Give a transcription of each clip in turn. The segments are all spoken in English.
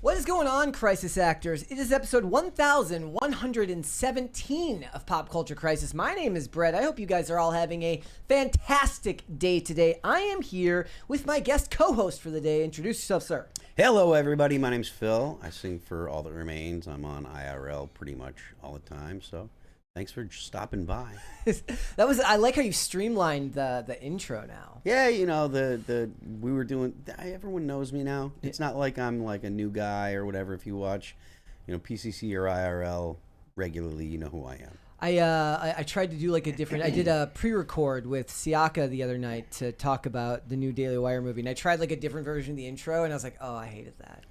What is going on, Crisis Actors? It is episode 1117 of Pop Culture Crisis. My name is Brett. I hope you guys are all having a fantastic day today. I am here with my guest co-host for the day. Introduce yourself, sir. Hello, everybody. My name's Phil. I sing for All That Remains. I'm on IRL pretty much all the time, so thanks for stopping by. I like how you streamlined the intro now. Yeah, you know, we were doing, everyone knows me now. It's not like I'm like a new guy or whatever. If you watch, PCC or IRL regularly, you know who I am. I tried to do like a different, I did a pre-record with Siaka the other night to talk about the new Daily Wire movie, and I tried like a different version of the intro, and I was like, oh, I hated that.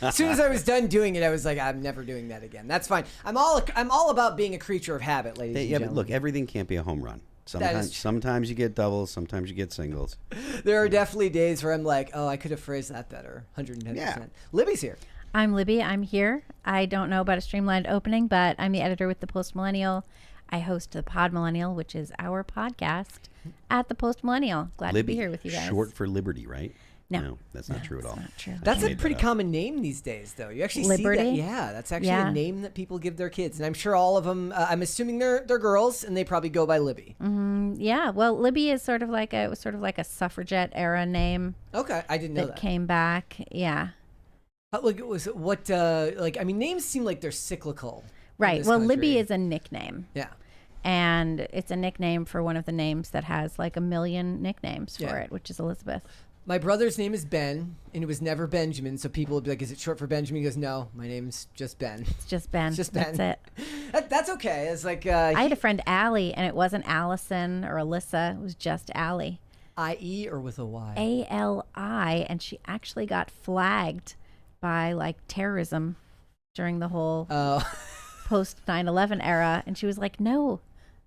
As soon as I was done doing it, I was like, I'm never doing that again. That's fine. I'm all about being a creature of habit, ladies and gentlemen. But look, everything can't be a home run. Sometimes you get doubles, sometimes you get singles. There are definitely days where I'm like, oh, I could have phrased that better. 110%. Yeah. Libby's here. I'm Libby. I'm here. I don't know about a streamlined opening, but I'm the editor with The Post Millennial. I host the Pod Millennial, which is our podcast at The Post Millennial. Glad Libby, to be here with you guys. Short for Liberty, right? No, that's not true at all. Not true. That's a pretty common name these days, though. You actually Liberty? see that. Yeah, that's actually a name that people give their kids, and I'm sure all of them. I'm assuming they're girls, and they probably go by Libby. Yeah. Well, Libby is sort of like a suffragette era name. Okay, I didn't know that. Came back. Yeah. Names seem like they're cyclical. Right. Well, Libby is a nickname. Yeah. And it's a nickname for one of the names that has like a million nicknames for it, which is Elizabeth. My brother's name is Ben, and it was never Benjamin, so people would be like, is it short for Benjamin? He goes, no, my name's just Ben. It's just Ben. It's just Ben. That's it. That's okay. It's like... I had a friend, Allie, and it wasn't Allison or Alyssa. It was just Allie. I-E or with a Y? A-L-I, and she actually got flagged by like terrorism during the whole post 9/11 era, and she was like, no,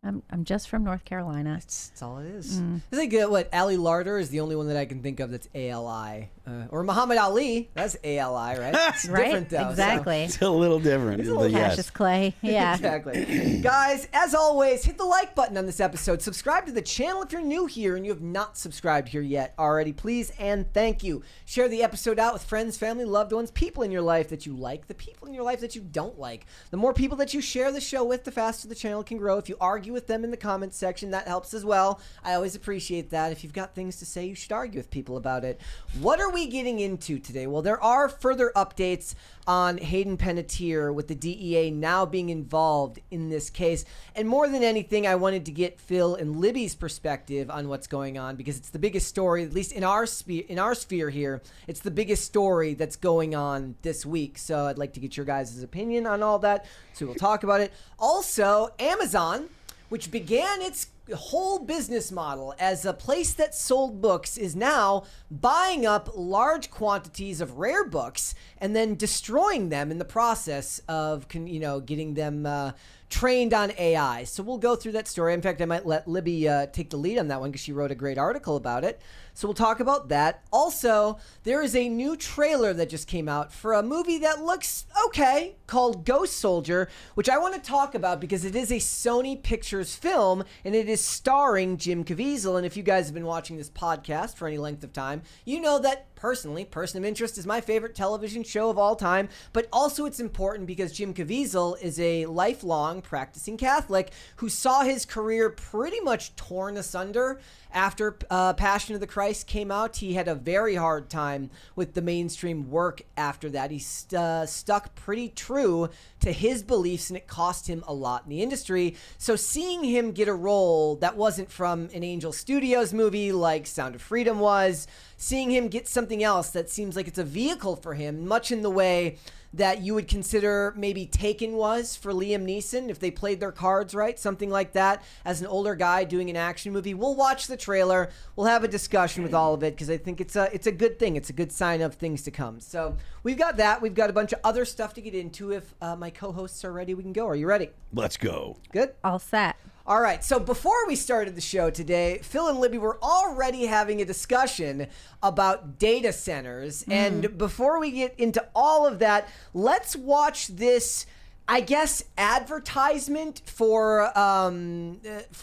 I'm just from North Carolina. That's all it is. It's like what Allie Larder is the only one that I can think of that's A-L-I, or Muhammad Ali, that's A-L-I, right? It's right? Different though. Exactly. It's a little different. It's a little Cassius Clay. Yeah. Exactly. Guys, as always, hit the like button on this episode. Subscribe to the channel if you're new here and you have not subscribed here yet already. Please and thank you. Share the episode out with friends, family, loved ones, people in your life that you like, the people in your life that you don't like. The more people that you share the show with, the faster the channel can grow. If you argue with them in the comments section, that helps as well. I always appreciate that. If you've got things to say, you should argue with people about it. What are we getting into today? Well, there are further updates on Hayden Panettiere with the DEA now being involved in this case. And more than anything, I wanted to get Phil and Libby's perspective on what's going on, because it's the biggest story, at least in our sphere here. It's the biggest story that's going on this week. So I'd like to get your guys' opinion on all that. So we'll talk about it. Also, Amazon, which began its whole business model as a place that sold books, is now buying up large quantities of rare books and then destroying them in the process of, getting them trained on AI. So we'll go through that story. In fact, I might let Libby take the lead on that one because she wrote a great article about it. So we'll talk about that. Also, there is a new trailer that just came out for a movie that looks okay called Ghost Soldier, which I want to talk about because it is a Sony Pictures film and it is starring Jim Caviezel. And if you guys have been watching this podcast for any length of time, you know that personally, Person of Interest is my favorite television show of all time, but also it's important because Jim Caviezel is a lifelong practicing Catholic who saw his career pretty much torn asunder after Passion of the Christ came out. He had a very hard time with the mainstream work after that. He stuck pretty true to his beliefs, and it cost him a lot in the industry. So seeing him get a role that wasn't from an Angel Studios movie like Sound of Freedom was, seeing him get something else that seems like it's a vehicle for him, much in the way that you would consider maybe Taken was for Liam Neeson, if they played their cards right, something like that, as an older guy doing an action movie. We'll watch the trailer. We'll have a discussion with all of it because I think it's a good thing. It's a good sign of things to come. So we've got that. We've got a bunch of other stuff to get into. If my co-hosts are ready, we can go. Are you ready? Let's go. Good? All set. All right, so before we started the show today, Phil and Libby were already having a discussion about data centers. And before we get into all of that, let's watch this I guess advertisement for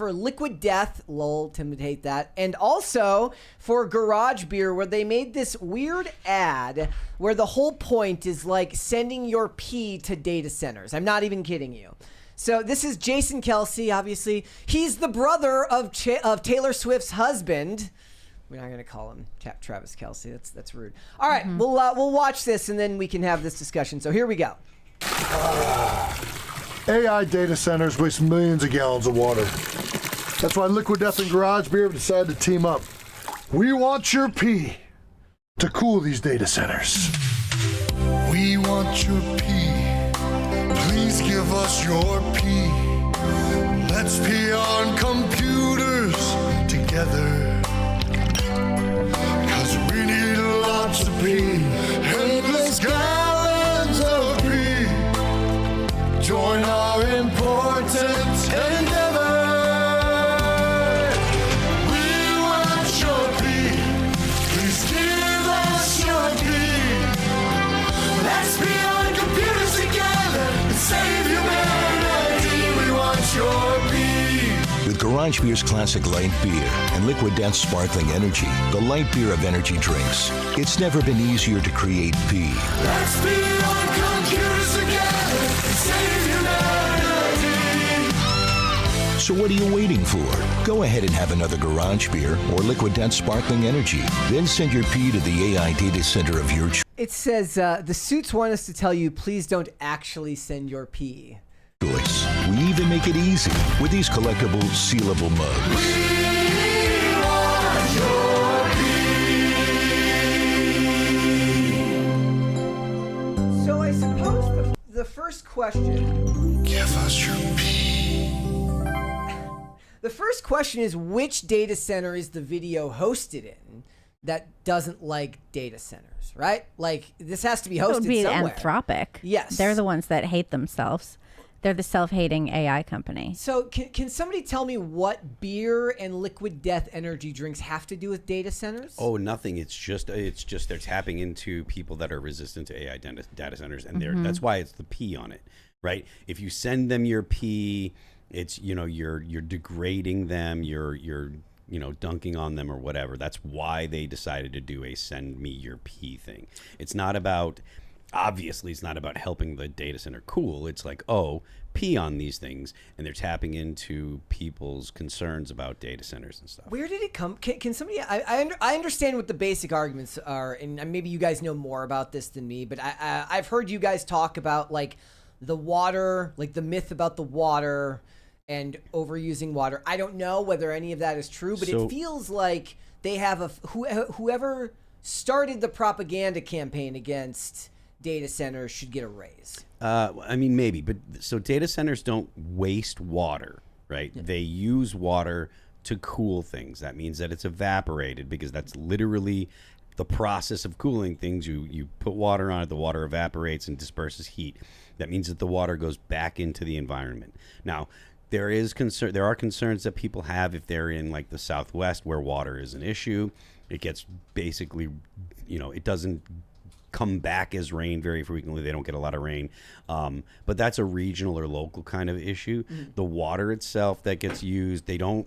Liquid Death, lol, Tim would hate that, and also for Garage Beer, where they made this weird ad where the whole point is like sending your pee to data centers. I'm not even kidding you. So this is Jason Kelce, obviously. He's the brother of Taylor Swift's husband. We're not going to call him Travis Kelce. That's rude. All right, we'll watch this, and then we can have this discussion. So here we go. AI data centers waste millions of gallons of water. That's why Liquid Death and Garage Beer have decided to team up. We want your pee to cool these data centers. We want your pee. Please give us your pee. Let's pee on computers together. 'Cause we need lots of pee. Endless gallons of pee. Join our important endeavor. We want your pee. Please give us your pee. Let's be on computers together and save humanity. We want your pee. With Garage Beer's classic light beer and Liquid Death sparkling energy, the light beer of energy drinks, it's never been easier to create pee. Let's be on computers together and save humanity. So what are you waiting for? Go ahead and have another Garage Beer or Liquid Death sparkling energy. Then send your pee to the AI data center of your choice. It says, the suits want us to tell you, please don't actually send your pee. We even make it easy with these collectible, sealable mugs. We want your pee. So I suppose the first question... Give us your pee. The first question is, which data center is the video hosted in that doesn't like data centers, right? Like, this has to be hosted It would be somewhere. Anthropic. Yes. They're the ones that hate themselves. They're the self-hating AI company. So can somebody tell me what beer and Liquid Death energy drinks have to do with data centers? Oh, nothing. It's just they're tapping into people that are resistant to AI data centers, and that's why it's the P on it, right? If you send them your P, it's you're degrading them, you're dunking on them or whatever. That's why they decided to do a send me your P thing. It's not about. Obviously, it's not about helping the data center cool. It's like, oh, pee on these things, and they're tapping into people's concerns about data centers and stuff. Where did it come? Can somebody? I understand what the basic arguments are, and maybe you guys know more about this than me. But I've heard you guys talk about like the water, like the myth about the water and overusing water. I don't know whether any of that is true, but it feels like they have whoever started the propaganda campaign against data centers should get a raise. I mean, maybe, but so data centers don't waste water, right? Yeah. They use water to cool things. That means that it's evaporated, because that's literally the process of cooling things. You put water on it, the water evaporates and disperses heat. That means that the water goes back into the environment. Now, there are concerns that people have if they're in like the Southwest, where water is an issue. It gets basically, it doesn't come back as rain very frequently. They don't get a lot of rain, but that's a regional or local kind of issue. The water itself that gets used, a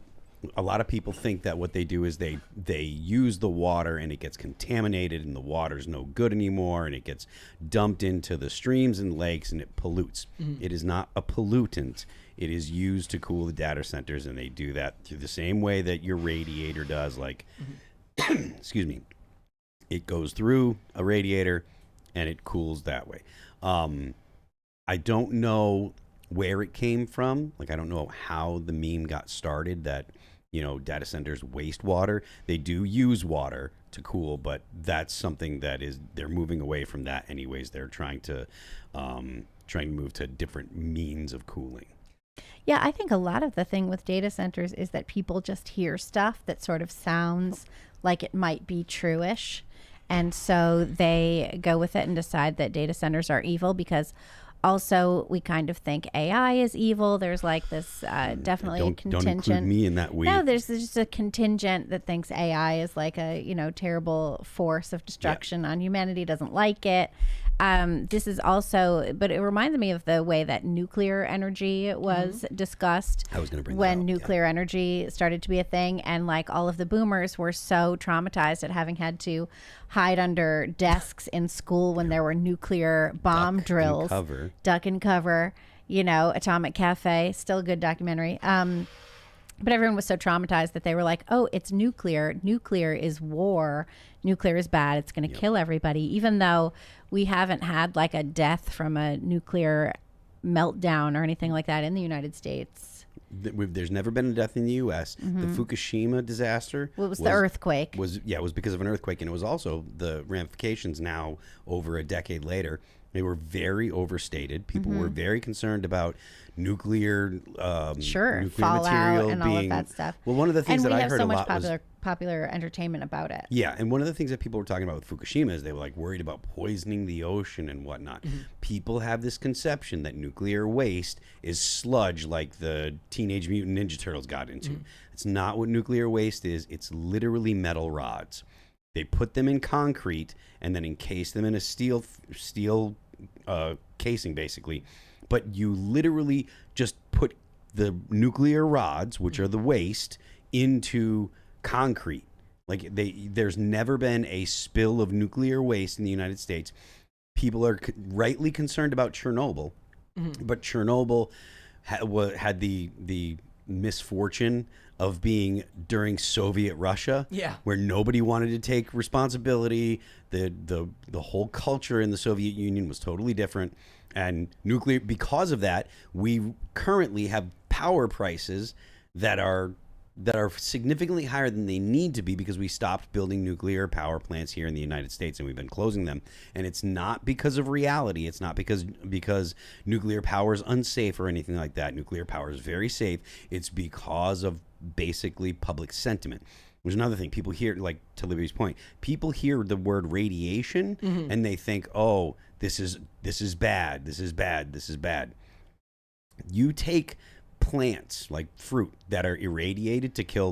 lot of people think that what they do is they use the water and it gets contaminated and the water's no good anymore, and it gets dumped into the streams and lakes and it pollutes. It is not a pollutant. It is used to cool the data centers, and they do that through the same way that your radiator does, like excuse me. It goes through a radiator and it cools that way. I don't know where it came from. Like, I don't know how the meme got started that, data centers waste water. They do use water to cool, but that's something that they're moving away from that anyways. They're trying to move to different means of cooling. Yeah, I think a lot of the thing with data centers is that people just hear stuff that sort of sounds like it might be true-ish. And so they go with it and decide that data centers are evil, because also we kind of think AI is evil. There's like this definitely a contingent. Don't include me in that week. No, there's just a contingent that thinks AI is like a terrible force of destruction on humanity, doesn't like it. This is also, but it reminds me of the way that nuclear energy was discussed. I was going to bring when that up, yeah. nuclear energy started to be a thing, and like all of the boomers were so traumatized at having had to hide under desks in school when there were nuclear bomb drills. Duck and cover. You know, Atomic Cafe, still a good documentary. But everyone was so traumatized that they were like, oh, it's nuclear. Nuclear is war. Nuclear is bad. It's going to kill everybody. Even though we haven't had like a death from a nuclear meltdown or anything like that in the United States. There's never been a death in the U.S. The Fukushima disaster was the earthquake. It was because of an earthquake. And it was also the ramifications now over a decade later. They were very overstated. People were very concerned about nuclear, nuclear fallout material and being, all of that stuff. Well, one of the things that I heard a lot was... And we have so much popular entertainment about it. Yeah, and one of the things that people were talking about with Fukushima is they were like worried about poisoning the ocean and whatnot. People have this conception that nuclear waste is sludge like the Teenage Mutant Ninja Turtles got into. It's not what nuclear waste is. It's literally metal rods. They put them in concrete and then encase them in a steel casing, basically. But you literally just put the nuclear rods, which are the waste, into concrete. Like there's never been a spill of nuclear waste in the United States. People are rightly concerned about Chernobyl, but Chernobyl had the misfortune of being during Soviet Russia, where nobody wanted to take responsibility. The whole culture in the Soviet Union was totally different, and nuclear, because of that, we currently have power prices that are significantly higher than they need to be because we stopped building nuclear power plants here in the United States and we've been closing them. And it's not because of reality. It's not because nuclear power is unsafe or anything like that. Nuclear power is very safe. It's because of basically public sentiment. There's another thing. People hear, like to Libby's point, people hear the word radiation and they think, oh, this is bad. This is bad. This is bad. You take plants like fruit that are irradiated to kill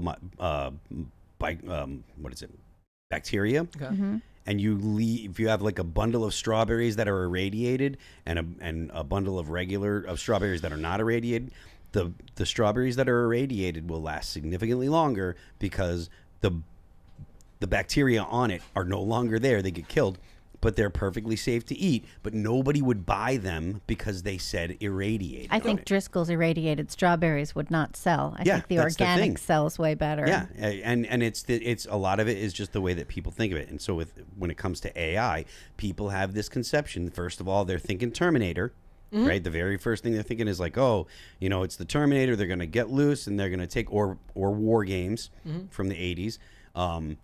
bacteria, and if you have like a bundle of strawberries that are irradiated and a bundle of strawberries that are not irradiated, the strawberries that are irradiated will last significantly longer because the bacteria on it are no longer there. They get killed, but they're perfectly safe to eat. But nobody would buy them because they said irradiated. I think Driscoll's irradiated strawberries would not sell. I think the organic sells way better. Yeah, and it's a lot of it is just the way that people think of it. And so when it comes to AI, people have this conception. First of all, they're thinking Terminator. Right, the very first thing they're thinking is like, oh, it's the Terminator. They're going to get loose and they're going to take or war games from the 80s, and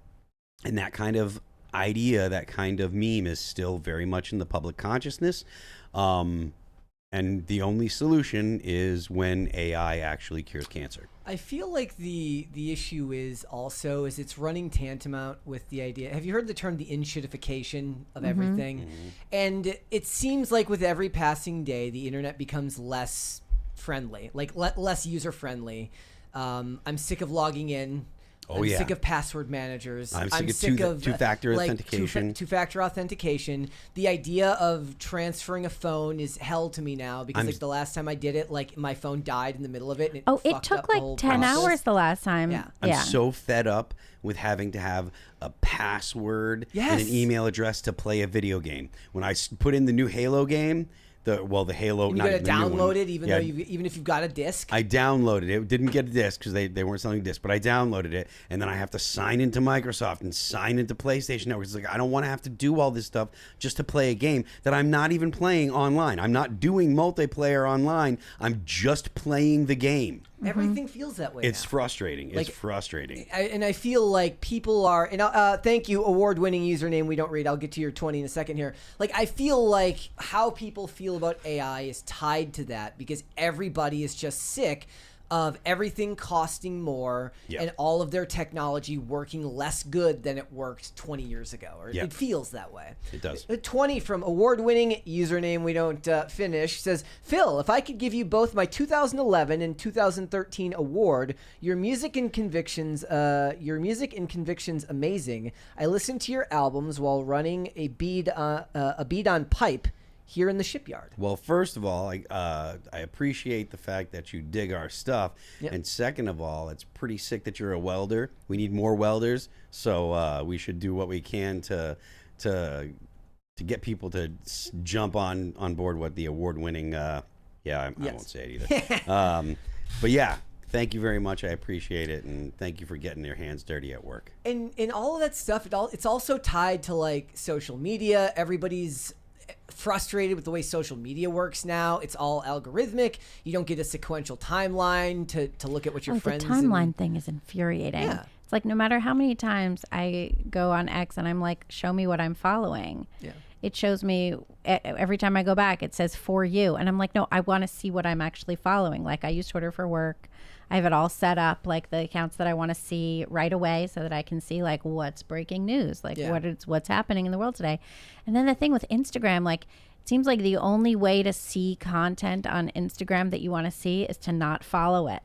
that kind of idea, that kind of meme is still very much in the public consciousness, and the only solution is when AI actually cures cancer. I feel like the issue is it's running tantamount with the idea. Have you heard the term the in-shitification of everything? And it seems like with every passing day, the internet becomes less friendly, like less user-friendly. I'm sick of logging in. I'm sick of password managers. I'm sick of two-factor authentication. Two-factor authentication. The idea of transferring a phone is hell to me now because the last time I did it, like my phone died in the middle of it. And it took like 10 hours the last time. Yeah. I'm so fed up with having to have a password and an email address to play a video game. When I put in the new Halo game, the Halo. And you got to download it, even if you've got a disc. I downloaded it. Didn't get a disc because they weren't selling discs, but I downloaded it, and then I have to sign into Microsoft and sign into PlayStation Network. It's like I don't want to have to do all this stuff just to play a game that I'm not even playing online. I'm not doing multiplayer online. I'm just playing the game. Everything feels that way. It's now. Frustrating. It's frustrating. And I feel like people are. And thank you, award-winning username we don't read. I'll get to your 20 in a second here. Like I feel like how people feel about AI is tied to that because everybody is just sick of everything costing more and all of their technology working less good than it worked 20 years ago. Or it feels that way. It does. 20 from award-winning username we don't finish says, Phil, if I could give you both my 2011 and 2013 award, your music and convictions amazing. I listened to your albums while running a bead on pipe here in the shipyard. Well, first of all, I appreciate the fact that you dig our stuff. And second of all, it's pretty sick that you're a welder. We need more welders, so we should do what we can to get people to jump on board with the award-winning. I won't say it either. But yeah, thank you very much. I appreciate it, and thank you for getting your hands dirty at work. And all of that stuff, it's also tied to like social media. Everybody's frustrated with the way social media works now. It's all algorithmic. You don't get a sequential timeline to look at what your friends. The timeline thing is infuriating. Yeah. It's like no matter how many times I go on X and I'm like, show me what I'm following. Yeah. It shows me every time I go back, it says for you. And I'm like, no, I want to see what I'm actually following. Like I use Twitter for work. I have it all set up, like the accounts that I want to see right away so that I can see like what's breaking news, like what's happening in the world today. And then the thing with Instagram, like it seems like the only way to see content on Instagram that you want to see is to not follow it.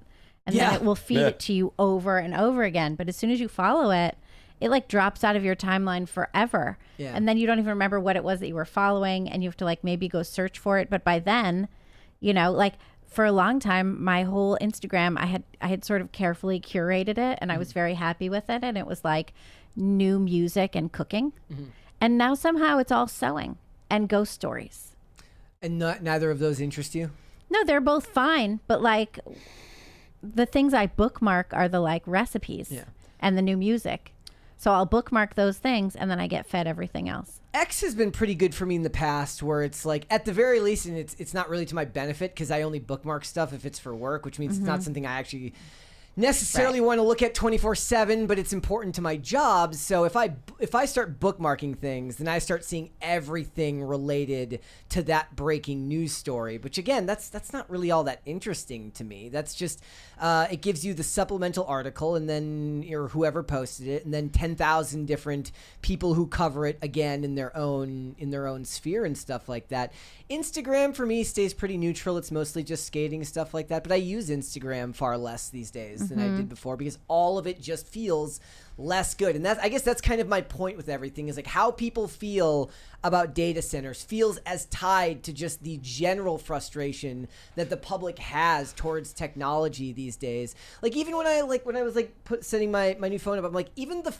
And then it will feed it to you over and over again. But as soon as you follow it, it like drops out of your timeline forever. Yeah. And then you don't even remember what it was that you were following, and you have to like maybe go search for it. But by then, you know, like for a long time, my whole Instagram, I had sort of carefully curated it, and I was very happy with it. And it was like new music and cooking. And now somehow it's all sewing and ghost stories. And neither of those interest you? No, they're both fine. But like the things I bookmark are the like recipes and the new music. So I'll bookmark those things, and then I get fed everything else. X has been pretty good for me in the past, where it's like, at the very least, and it's not really to my benefit because I only bookmark stuff if it's for work, which means it's not something I actually necessarily want to look at 24/7, but it's important to my job. So if I start bookmarking things, then I start seeing everything related to that breaking news story, which again, that's not really all that interesting to me. That's just it gives you the supplemental article, and then or whoever posted it, and then 10,000 different people who cover it again in their own sphere and stuff like that. Instagram for me stays pretty neutral. It's mostly just skating, stuff like that, but I use Instagram far less these days than I did before because all of it just feels less good. And I guess that's kind of my point with everything, is like how people feel about data centers feels as tied to just the general frustration that the public has towards technology these days. Like even when I was setting my new phone up, I'm like, even the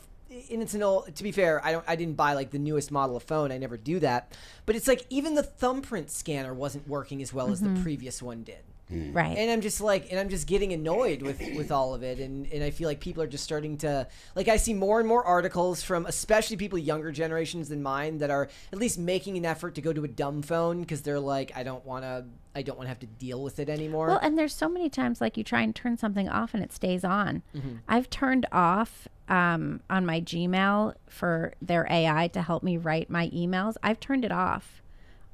and it's an old, to be fair, I didn't buy like the newest model of phone. I never do that. But it's like even the thumbprint scanner wasn't working as well as the previous one did. Right. And I'm just getting annoyed with all of it. And I feel like people are just starting to, like, I see more and more articles from especially people younger generations than mine that are at least making an effort to go to a dumb phone because they're like, I don't want to have to deal with it anymore. Well, and there's so many times like you try and turn something off and it stays on. I've turned off on my Gmail for their AI to help me write my emails. I've turned it off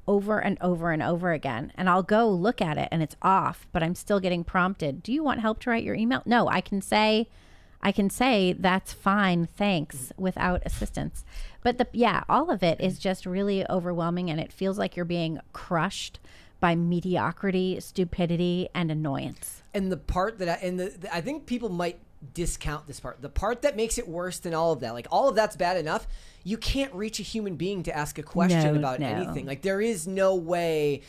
over and over and over again, and I'll go look at it and it's off, but I'm still getting prompted. Do you want help to write your email? No, I can say that's fine, thanks, without assistance. But all of it is just really overwhelming, and it feels like you're being crushed by mediocrity, stupidity, and annoyance. And the part that I think people might discount this part. The part that makes it worse than all of that, like all of that's bad enough, you can't reach a human being to ask a question about anything. Like there is no way,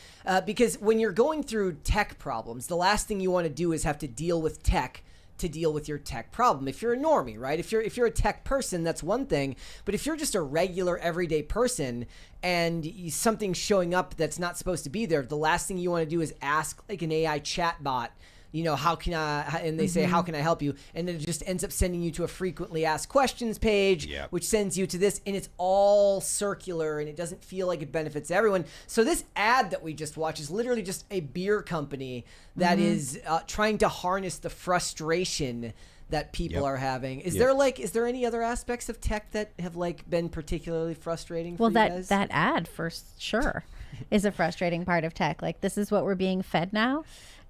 because when you're going through tech problems, the last thing you want to do is have to deal with tech to deal with your tech problem. If you're a normie, right? If you're a tech person, that's one thing. But if you're just a regular everyday person and something's showing up that's not supposed to be there, the last thing you want to do is ask like an AI chatbot, you know, how can I, and they say, how can I help you? And then it just ends up sending you to a frequently asked questions page, which sends you to this, and it's all circular, and it doesn't feel like it benefits everyone. So this ad that we just watched is literally just a beer company that is trying to harness the frustration that people are having. Is there any other aspects of tech that have like been particularly frustrating for you guys? That ad for sure is a frustrating part of tech. Like, this is what we're being fed now.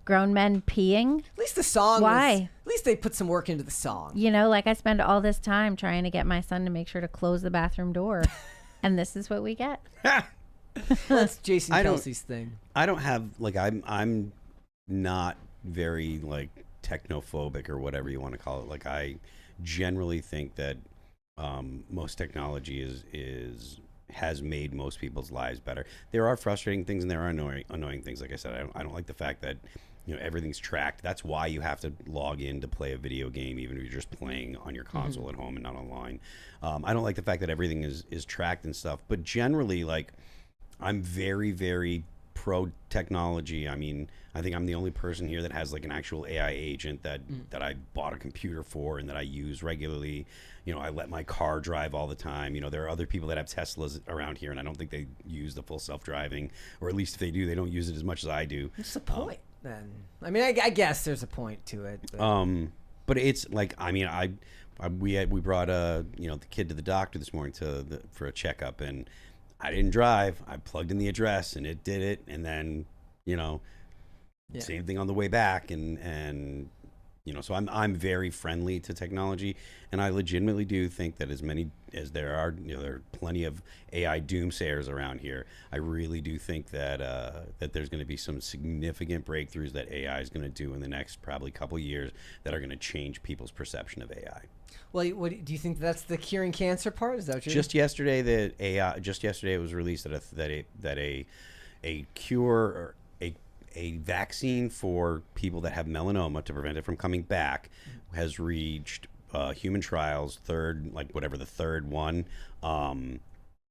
grown men peeing. At least the song. Why? At least they put some work into the song. You know, like I spend all this time trying to get my son to make sure to close the bathroom door. And this is what we get. That's Jason Kelce's thing. I don't have like I'm not very like technophobic or whatever you want to call it. Like I generally think that most technology has made most people's lives better. There are frustrating things and there are annoying things. Like I said, I don't like the fact that everything's tracked. That's why you have to log in to play a video game, even if you're just playing on your console at home and not online. I don't like the fact that everything is tracked and stuff. But generally, like, I'm very, very pro technology. I mean, I think I'm the only person here that has like an actual AI agent that I bought a computer for and that I use regularly. I let my car drive all the time. There are other people that have Teslas around here, and I don't think they use the full self-driving, or at least if they do, they don't use it as much as I do. What's the point then? I mean, I guess there's a point to it. But it's like, I mean, we brought the kid to the doctor this morning for a checkup, and I didn't drive. I plugged in the address and it did it, and then same thing on the way back, and so I'm very friendly to technology, and I legitimately do think that as many as there are, there are plenty of AI doomsayers around here. I really do think that that there's going to be some significant breakthroughs that AI is going to do in the next probably couple years that are going to change people's perception of AI. Well, what do you think that's the curing cancer part? Is that what you're Just yesterday, it was released that a cure or a vaccine for people that have melanoma to prevent it from coming back has reached human trials, the third one,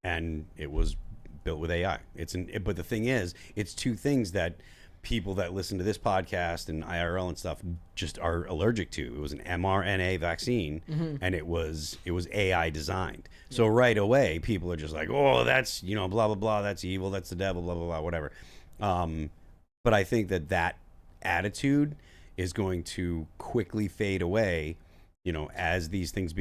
and it was built with AI. But the thing is, it's two things that people that listen to this podcast and IRL and stuff just are allergic to. It was an mRNA vaccine, and it was AI designed. So right away, people are just like, oh, that's blah blah blah, that's evil, that's the devil, blah blah blah, whatever. But I think that attitude is going to quickly fade away, as these things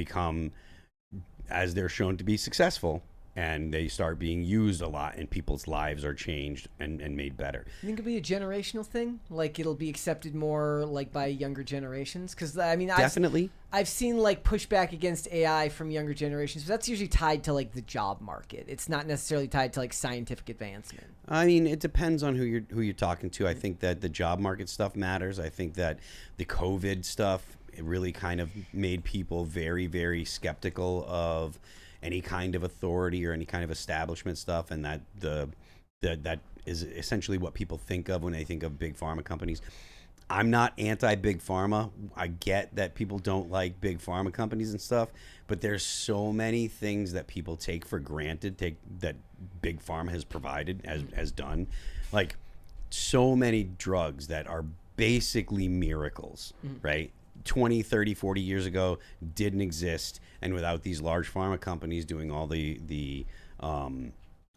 as they're shown to be successful and they start being used a lot and people's lives are changed and made better. You think it'll be a generational thing? Like it'll be accepted more like by younger generations? Because I mean, definitely. I've seen like pushback against AI from younger generations, but that's usually tied to like the job market. It's not necessarily tied to like scientific advancement. I mean, it depends on who you're talking to. I think that the job market stuff matters. I think that the COVID stuff, it really kind of made people very, very skeptical of any kind of authority or any kind of establishment stuff, and that is essentially what people think of when they think of big pharma companies. I'm not anti-big pharma. I get that people don't like big pharma companies and stuff, but there's so many things that people take for granted that big pharma has provided, has done. Like so many drugs that are basically miracles, right? 20, 30, 40 years ago didn't exist, and without these large pharma companies doing all the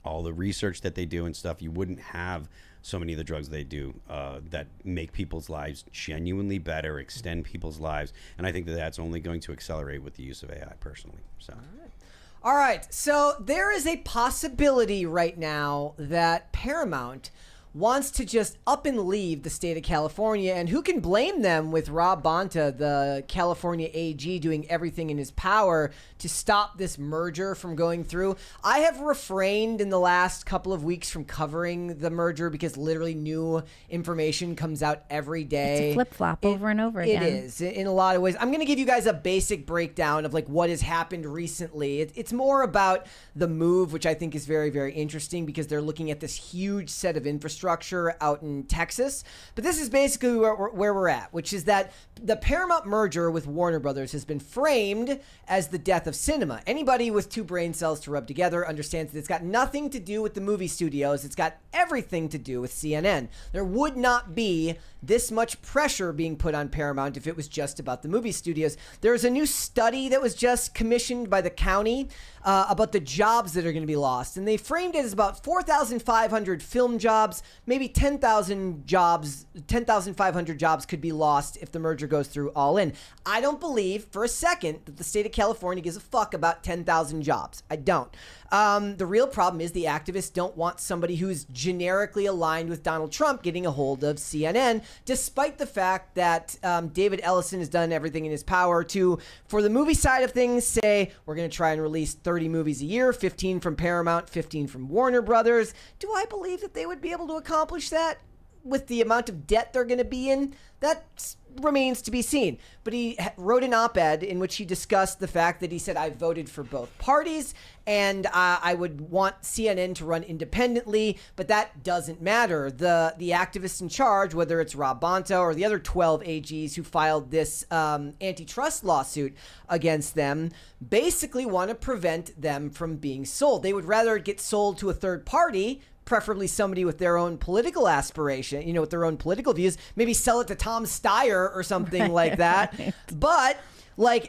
research that they do and stuff, you wouldn't have so many of the drugs they do that make people's lives genuinely better, extend people's lives, and I think that that's only going to accelerate with the use of AI personally. So all right, so there is a possibility right now that Paramount wants to just up and leave the state of California, and who can blame them with Rob Bonta, the California AG, doing everything in his power to stop this merger from going through. I have refrained in the last couple of weeks from covering the merger because literally new information comes out every day. It's a flip-flop over and over again. It is, in a lot of ways. I'm going to give you guys a basic breakdown of like what has happened recently. It's more about the move, which I think is very, very interesting because they're looking at this huge set of infrastructure out in Texas. But this is basically where we're at, which is that the Paramount merger with Warner Brothers has been framed as the death of cinema. Anybody with two brain cells to rub together understands that it's got nothing to do with the movie studios. It's got everything to do with CNN. There would not be this much pressure being put on Paramount if it was just about the movie studios. There's a new study that was just commissioned by the county about the jobs that are going to be lost, and they framed it as about 4,500 film jobs, maybe 10,000 jobs, 10,500 jobs could be lost if the merger goes through all in. I don't believe for a second that the state of California gives a fuck about 10,000 jobs. I don't. The real problem is the activists don't want somebody who's generically aligned with Donald Trump getting a hold of CNN, despite the fact that David Ellison has done everything in his power to, for the movie side of things, say we're going to try and release 30 movies a year, 15 from Paramount, 15 from Warner Brothers. Do I believe that they would be able to accomplish that with the amount of debt they're going to be in? That remains to be seen. But he wrote an op-ed in which he discussed the fact that he said, I voted for both parties and I would want CNN to run independently, but that doesn't matter. The activists in charge, whether it's Rob Bonta or the other 12 AGs who filed this antitrust lawsuit against them, basically want to prevent them from being sold. They would rather get sold to a third party, preferably somebody with their own political aspiration, with their own political views, maybe sell it to Tom Steyer or something like that. Right. But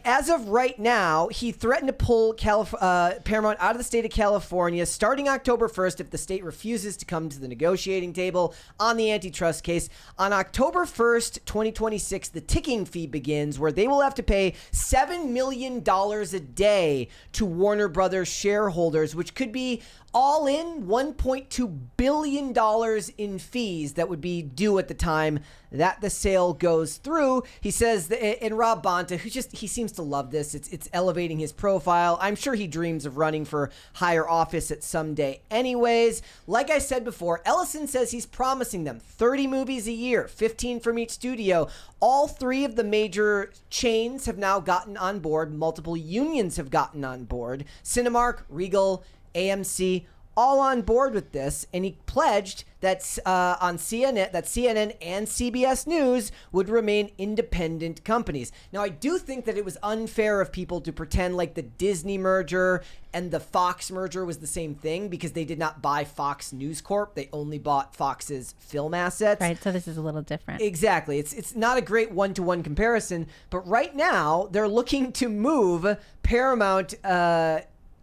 as of right now, he threatened to pull Paramount out of the state of California starting October 1st if the state refuses to come to the negotiating table on the antitrust case. On October 1st, 2026, the ticking fee begins, where they will have to pay $7 million a day to Warner Brothers shareholders, which could be all in $1.2 billion in fees that would be due at the time that the sale goes through. He says, and Rob Bonta, he seems to love this. It's elevating his profile. I'm sure he dreams of running for higher office at some day anyways. Like I said before, Ellison says he's promising them 30 movies a year, 15 from each studio. All three of the major chains have now gotten on board. Multiple unions have gotten on board. Cinemark, Regal, AMC, all on board with this, and he pledged that on CNN, that CNN and CBS News would remain independent companies. Now, I do think that it was unfair of people to pretend like the Disney merger and the Fox merger was the same thing, because they did not buy Fox News Corp. They only bought Fox's film assets. Right, so this is a little different. Exactly. It's not a great one-to-one comparison, but right now they're looking to move Paramount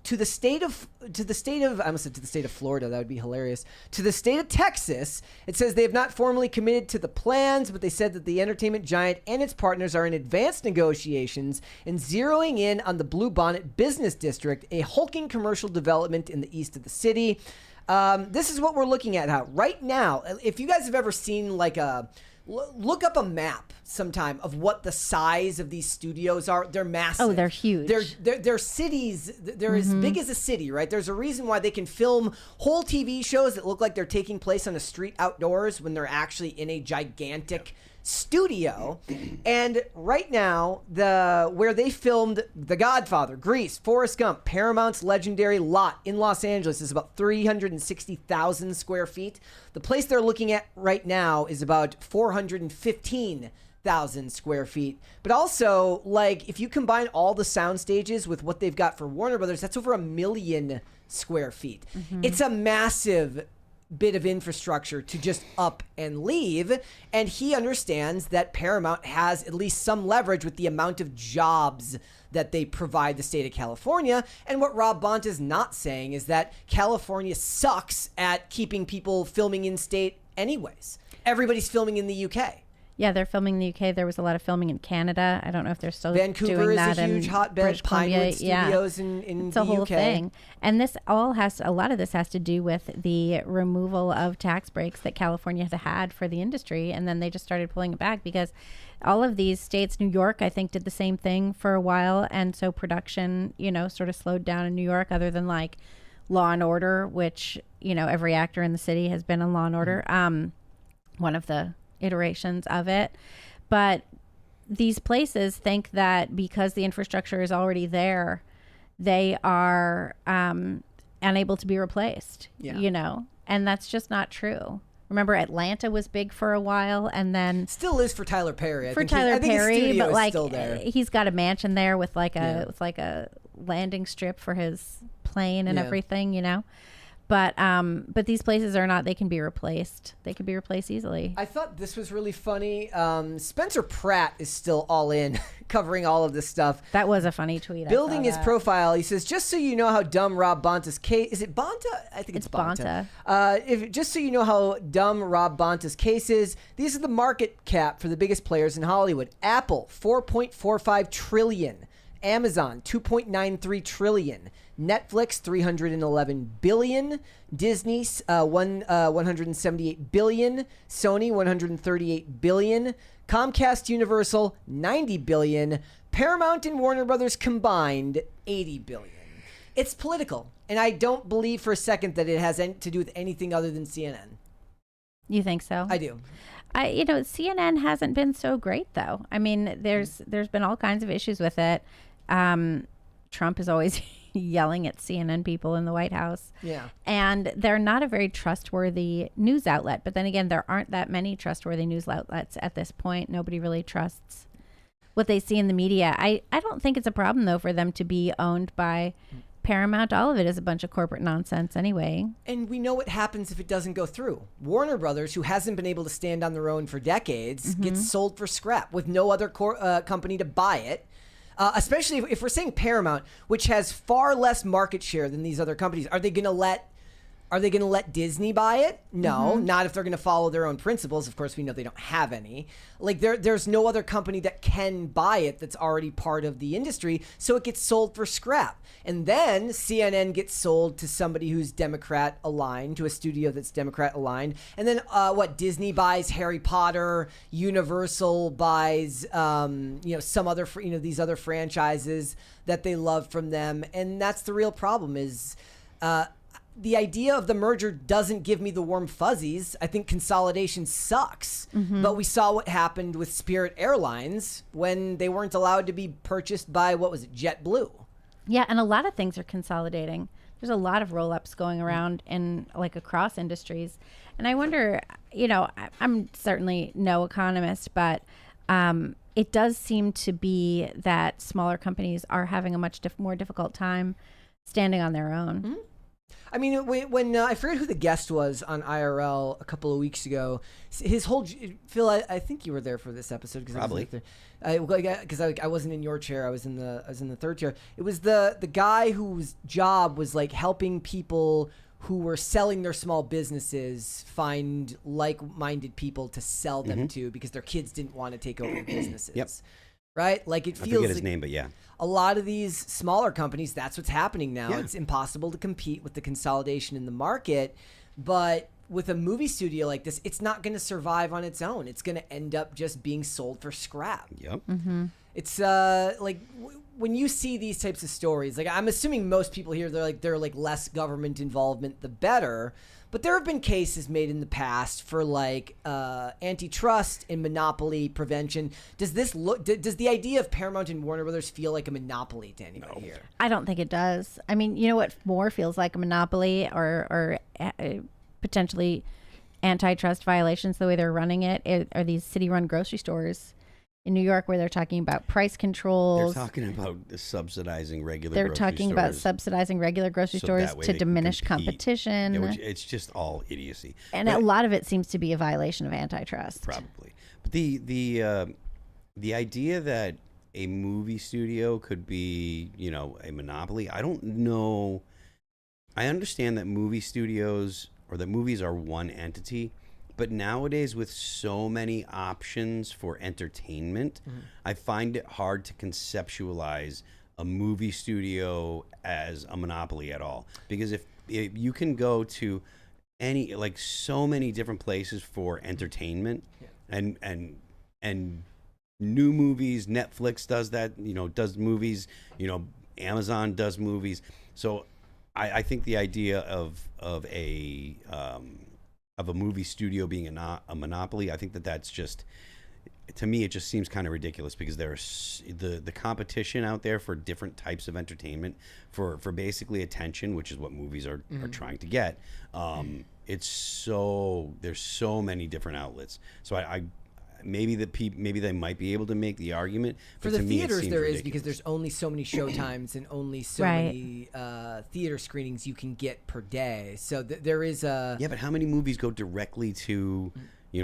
to the state of I almost said to the state of Florida. That would be hilarious. To the state of Texas. It says they have not formally committed to the plans, but they said that the entertainment giant and its partners are in advanced negotiations and zeroing in on the Bluebonnet Business District, a hulking commercial development in the east of the city. This is what we're looking at right now. If you guys have ever seen look up a map sometime of what the size of these studios are. They're massive. Oh, they're huge. They're cities. They're as big as a city, right? There's a reason why they can film whole TV shows that look like they're taking place on a street outdoors when they're actually in a gigantic studio. And right now, where they filmed The Godfather, Grease, Forrest Gump, Paramount's legendary lot in Los Angeles is about 360,000 square feet. The place they're looking at right now is about 415,000 square feet. But also, if you combine all the sound stages with what they've got for Warner Brothers, that's over 1 million square feet. It's a massive bit of infrastructure to just up and leave, and he understands that Paramount has at least some leverage with the amount of jobs that they provide the state of California. And what Rob Bonta is not saying is that California sucks at keeping people filming in state anyways. Everybody's filming in the UK. Yeah, they're filming in the UK. There was a lot of filming in Canada. I don't know if they're still Vancouver doing is that. a huge hotbed. Pinewood Studios in it's the a whole UK. thing. And this all a lot of this has to do with the removal of tax breaks that California has had for the industry, and then they just started pulling it back because all of these states, New York, I think, did the same thing for a while, and so production, sort of slowed down in New York, other than Law and Order, which every actor in the city has been on Law and Order. One of the iterations of it. But these places think that because the infrastructure is already there, they are unable to be replaced, and that's just not true. Remember, Atlanta was big for a while, and then still is for Tyler Perry. I think Perry, his but still there. He's got a mansion there with a landing strip for his plane and everything, But these places are not. They can be replaced. They can be replaced easily. I thought this was really funny. Spencer Pratt is still all in covering all of this stuff. That was a funny tweet. Building his profile, he says, just so you know how dumb Rob Bonta's case... Is it Bonta? I think it's Bonta. Just so you know how dumb Rob Bonta's case is, these are the market cap for the biggest players in Hollywood. Apple, $4.45 trillion. Amazon, $2.93 trillion. Netflix, $311 billion. Disney, $178 billion. Sony, $138 billion. Comcast Universal, $90 billion. Paramount and Warner Brothers combined, $80 billion. It's political, and I don't believe for a second that it has to do with anything other than CNN. You think so? I do. CNN hasn't been so great, though. I mean, there's been all kinds of issues with it. Trump is always yelling at CNN people in the White House. Yeah. And they're not a very trustworthy news outlet. But then again, there aren't that many trustworthy news outlets at this point. Nobody really trusts what they see in the media. I don't think it's a problem, though, for them to be owned by Paramount. All of it is a bunch of corporate nonsense anyway. And we know what happens if it doesn't go through. Warner Brothers, who hasn't been able to stand on their own for decades, gets sold for scrap with no other company to buy it. Especially if we're saying Paramount, which has far less market share than these other companies, are they going to let Disney buy it? No, not if they're going to follow their own principles. Of course, we know they don't have any. Like there's no other company that can buy it that's already part of the industry, so it gets sold for scrap. And then CNN gets sold to somebody who's Democrat aligned, to a studio that's Democrat aligned. And then Disney buys Harry Potter, Universal buys some other these other franchises that they love from them. And that's the real problem is the idea of the merger doesn't give me the warm fuzzies. I think consolidation sucks. But we saw what happened with Spirit Airlines when they weren't allowed to be purchased by, JetBlue. Yeah, and a lot of things are consolidating. There's a lot of roll-ups going around in across industries. And I wonder, I'm certainly no economist, but it does seem to be that smaller companies are having a much more difficult time standing on their own. I mean, when I forget who the guest was on IRL a couple of weeks ago, his whole Phil, I think you were there for this episode because probably because I wasn't in your chair, I was in the third chair. It was the guy whose job was helping people who were selling their small businesses find like-minded people to sell them to because their kids didn't want to take over the businesses. Yep. Right? It feels I forget his name, but yeah. A lot of these smaller companies, that's what's happening now. Yeah. It's impossible to compete with the consolidation in the market. But with a movie studio like this, it's not going to survive on its own. It's going to end up just being sold for scrap. Yep. It's when you see these types of stories, I'm assuming most people here, they're less government involvement, the better. But there have been cases made in the past for antitrust and monopoly prevention. Does the idea of Paramount and Warner Brothers feel like a monopoly to anybody here? I don't think it does. I mean, you know what more feels like a monopoly or potentially antitrust violations the way they're running it are these city-run grocery stores in New York where they're talking about price controls. They're talking about subsidizing regular They're grocery talking stores about subsidizing regular grocery so stores that way to they can diminish compete. competition. Yeah, it's just all idiocy. And a lot of it seems to be a violation of antitrust. Probably. But the idea that a movie studio could be, a monopoly, I don't know. I understand that movie studios or that movies are one entity. But nowadays, with so many options for entertainment, I find it hard to conceptualize a movie studio as a monopoly at all. Because if you can go to any so many different places for entertainment, and new movies, Netflix does that, does movies, Amazon does movies. So I think the idea of a movie studio being a monopoly, I think that's just, to me, it just seems kind of ridiculous because there's the competition out there for different types of entertainment for basically attention, which is what movies are trying to get. There's so many different outlets. So I maybe they might be able to make the argument. For the theaters, there is, because there's only so many showtimes and only so many theater screenings you can get per day. So there is a... Yeah, but how many movies go directly to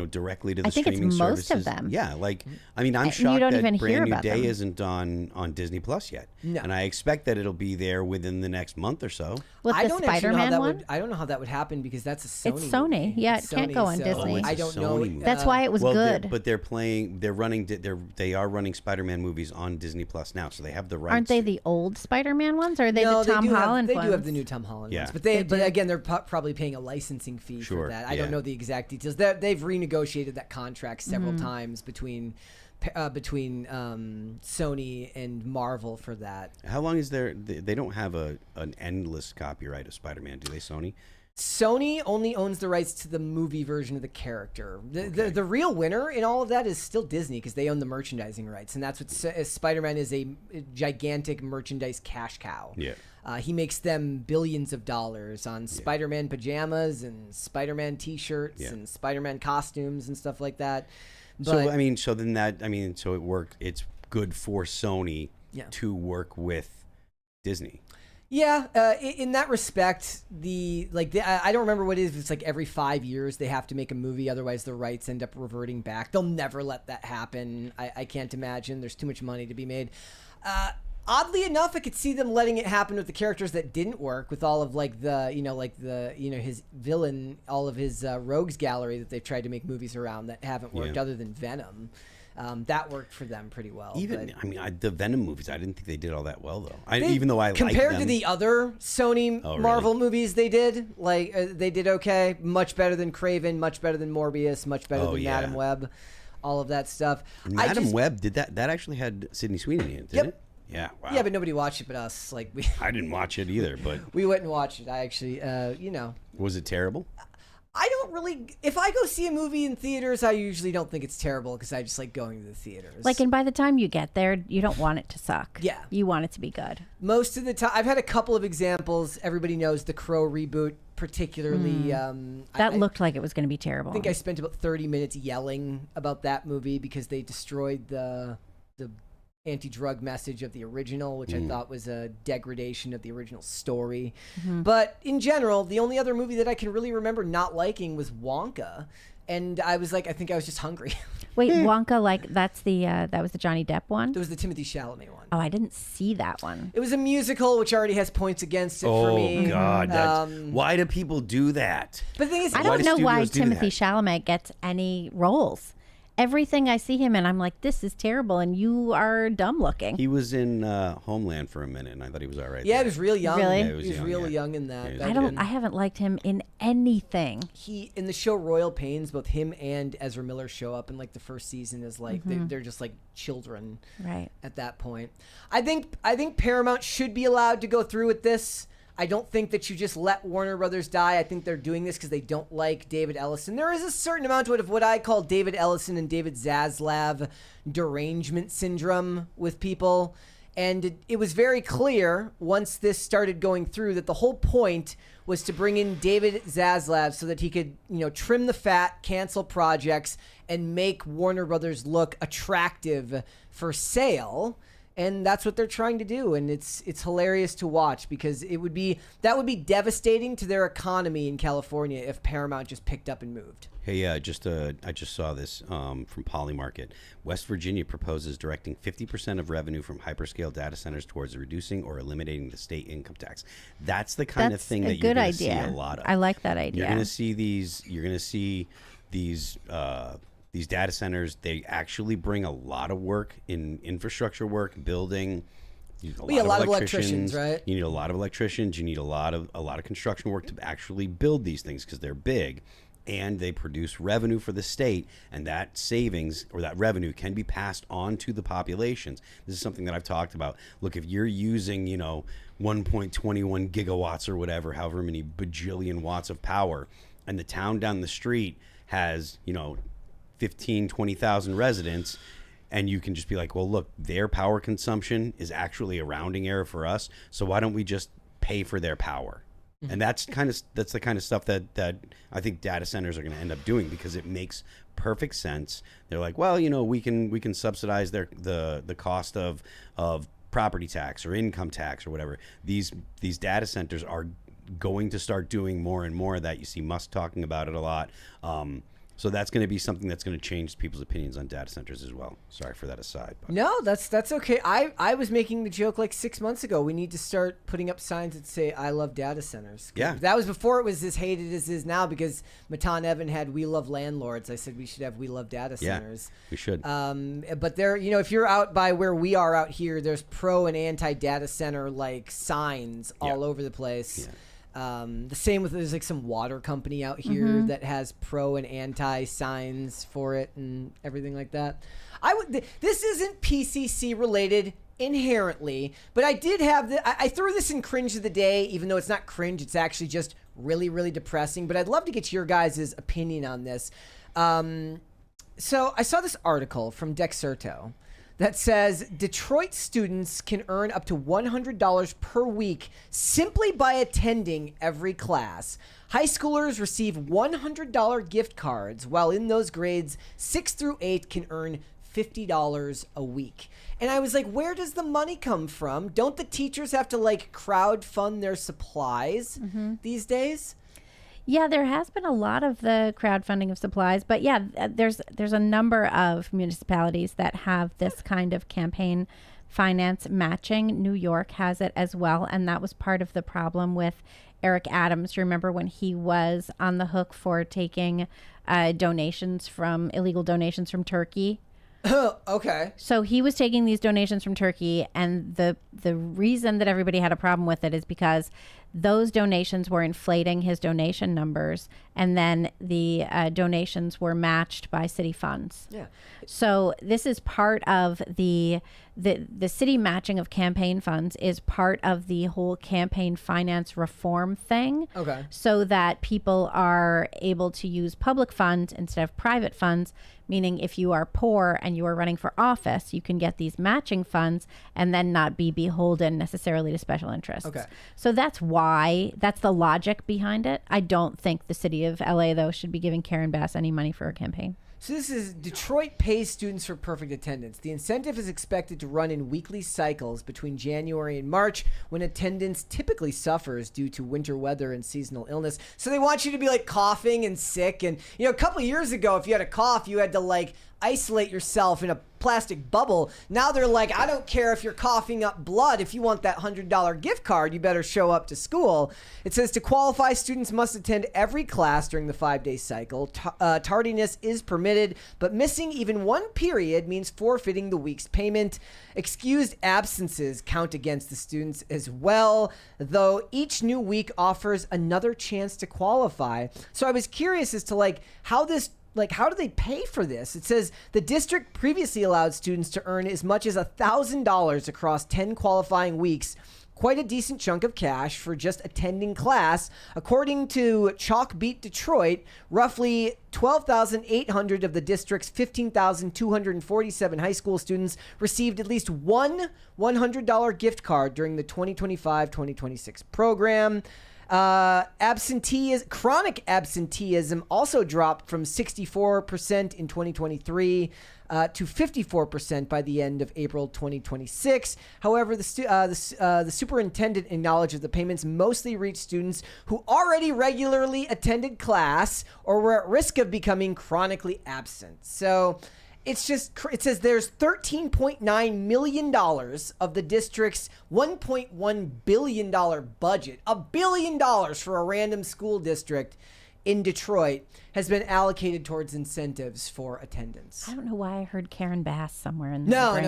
directly to the I think it's streaming most services. of them. Yeah, like I mean, I'm You shocked don't that even hear Brand New about Day them. isn't on Disney Plus yet, No. and I expect that it'll be there within the next month or so. With I the don't actually know how Spider-Man that one? would. I don't know how that would happen because that's a Sony. It's Sony. movie. Yeah, It's it can't go on so Disney. Oh, it's I a don't Sony know. movie. That's why it was Well, good. but they're playing. They are running Spider-Man movies on Disney Plus now, so they have the rights. Aren't they the old Spider-Man ones, or are they No, the Tom they do Holland have, ones? They do have the new Tom Holland Yeah. ones, but They but do. again, they're probably paying a licensing fee Sure, for that. I yeah. don't know the exact details. They've renegotiated that contract several Mm-hmm. times between Sony and Marvel for that. How long is there? They don't have an endless copyright of Spider-Man, do they? Sony. Sony only owns the rights to the movie version of the character. The real winner in all of that is still Disney because they own the merchandising rights, and that's what Spider-Man is, a gigantic merchandise cash cow. Yeah. He makes them billions of dollars on Spider-Man pajamas and Spider-Man T-shirts Yeah. and Spider-Man costumes and stuff like that. But, So so it worked. It's good for Sony to work with Disney. yeah, in that respect, I don't remember what it is. It's like every 5 years they have to make a movie, otherwise the rights end up reverting back. They'll never let that happen. I can't imagine. There's too much money to be made. Oddly enough, I could see them letting it happen with the characters that didn't work, with all of his villain, all of his rogues gallery that they've tried to make movies around that haven't worked, Yeah. other than Venom. That worked for them pretty well. Even but the Venom movies, I didn't think they did all that well though. they- Even though I compared like to them, the other Sony Oh, really? Marvel movies they did, they did okay, much better than Craven, much better than Morbius, much better Oh, than yeah. Madam Web, all of that stuff. Madam Web did that. That actually had Sydney Sweeney in it, didn't Yep. it? Yeah. Wow. Yeah, but nobody watched it but us. I didn't watch it either. But We went and watched it. I actually, was it terrible? I don't really. If I go see a movie in theaters, I usually don't think it's terrible because I just like going to the theaters. and by the time you get there, you don't want it to suck. Yeah. You want it to be good. most of the time, I've had a couple of examples. Everybody knows the Crow reboot, particularly. That looked like it was going to be terrible. I think I spent about 30 minutes yelling about that movie because they destroyed the anti-drug message of the original, which I thought was a degradation of the original story. But in general, the only other movie that I can really remember not liking was Wonka. And I was like, I think I was just hungry. Wait, Wonka, that's that was the Johnny Depp one? It was the Timothy Chalamet one. Oh, I didn't see that one. It was a musical, which already has points against it for me. Oh God! Why do people do that? But the thing is, I Why don't do know why studios do Timothy that? Chalamet gets any roles. Everything I see him in, I'm like, this is terrible, and you are dumb looking. He was in Homeland for a minute, and I thought he was all right. yeah, there. he was real young. Really? Yeah, he was young, real yeah. young in that. Yeah, That he I was don't. I haven't liked him in anything. He in the show Royal Pains, both him and Ezra Miller show up in like the first season as like they're just like children Right. at that point. I think Paramount should be allowed to go through with this. I don't think that you just let Warner Brothers die. I think they're doing this because they don't like David Ellison. There is a certain amount of what I call David Ellison and David Zaslav derangement syndrome with people. And it was very clear once this started going through that the whole point was to bring in David Zaslav so that he could, trim the fat, cancel projects, and make Warner Brothers look attractive for sale. And that's what they're trying to do, and it's hilarious to watch because that would be devastating to their economy in California if Paramount just picked up and moved. Hey, I just saw this from Polymarket. West Virginia proposes directing 50% of revenue from hyperscale data centers towards reducing or eliminating the state income tax. That's the kind of That's thing a that you're good going to see idea. a lot of. I like that idea. You're going to see these. You're going to see these. These data centers, they actually bring a lot of work in infrastructure work, building. You need A lot of electricians, right? You need a lot of electricians. You need a lot of construction work to actually build these things because they're big, and they produce revenue for the state. And that savings or that revenue can be passed on to the populations. This is something that I've talked about. Look, if you're using 1.21 gigawatts or whatever, however many bajillion watts of power, and the town down the street has 20,000 residents, and you can just be like, well, look, their power consumption is actually a rounding error for us, so why don't we just pay for their power? And that's the kind of stuff that I think data centers are going to end up doing because it makes perfect sense. They're like, well, we can subsidize the cost of property tax or income tax or whatever. These data centers are going to start doing more and more of that. You see Musk talking about it a lot. So that's going to be something that's going to change people's opinions on data centers as well. Sorry for that aside. But. No, that's okay. I was making the joke like 6 months ago. We need to start putting up signs that say "I love data centers." Yeah, that was before it was as hated as it is now, because Matan Evan had "We love landlords." I said we should have "We love data centers." Yeah, we should. But there, if you're out by where we are out here, there's pro and anti data center like signs all over the place. Yeah. The same with, there's like some water company out here that has pro and anti signs for it and everything like that. This isn't PCC related inherently, but I did have I threw this in cringe of the day, even though it's not cringe, it's actually just really, really depressing. But I'd love to get your guys' opinion on this. So I saw this article from Dexerto that says Detroit students can earn up to $100 per week simply by attending every class. High schoolers receive $100 gift cards, while in those grades 6 through 8 can earn $50 a week. And I was like, where does the money come from? Don't the teachers have to like crowd fund their supplies these days? Yeah, there has been a lot of the crowdfunding of supplies, but yeah, there's a number of municipalities that have this kind of campaign finance matching. New York has it as well, and that was part of the problem with Eric Adams. Remember when he was on the hook for taking illegal donations from Turkey? Okay. So he was taking these donations from Turkey, and the reason that everybody had a problem with it is because those donations were inflating his donation numbers, and then the donations were matched by city funds. Yeah. So this is part of the city matching of campaign funds is part of the whole campaign finance reform thing. Okay. So that people are able to use public funds instead of private funds, meaning if you are poor and you are running for office, you can get these matching funds and then not be beholden necessarily to special interests. Okay. So that's the logic behind it. I don't think the city of LA, though, should be giving Karen Bass any money for her campaign. So this is Detroit pays students for perfect attendance. The incentive is expected to run in weekly cycles between January and March, when attendance typically suffers due to winter weather and seasonal illness. So they want you to be like coughing and sick. And, a couple of years ago, if you had a cough, you had to like isolate yourself in a plastic bubble. Now they're like, I don't care if you're coughing up blood. If you want that $100 gift card, you better show up to school. It says to qualify, students must attend every class during the 5-day cycle. Tardiness is permitted, but missing even one period means forfeiting the week's payment. Excused absences count against the students as well, though each new week offers another chance to qualify. So I was curious as to how do they pay for this? It says the district previously allowed students to earn as much as $1,000 across 10 qualifying weeks. Quite a decent chunk of cash for just attending class. According to Chalkbeat Detroit, roughly 12,800 of the district's 15,247 high school students received at least one $100 gift card during the 2025-2026 program. Chronic absenteeism also dropped from 64% in 2023 to 54% by the end of April 2026. However, the superintendent acknowledged that the payments mostly reached students who already regularly attended class or were at risk of becoming chronically absent. So it says there's $13.9 million of the district's $1.1 billion budget. $1 billion for a random school district in Detroit has been allocated towards incentives for attendance. I don't know why I heard Karen Bass somewhere in No. I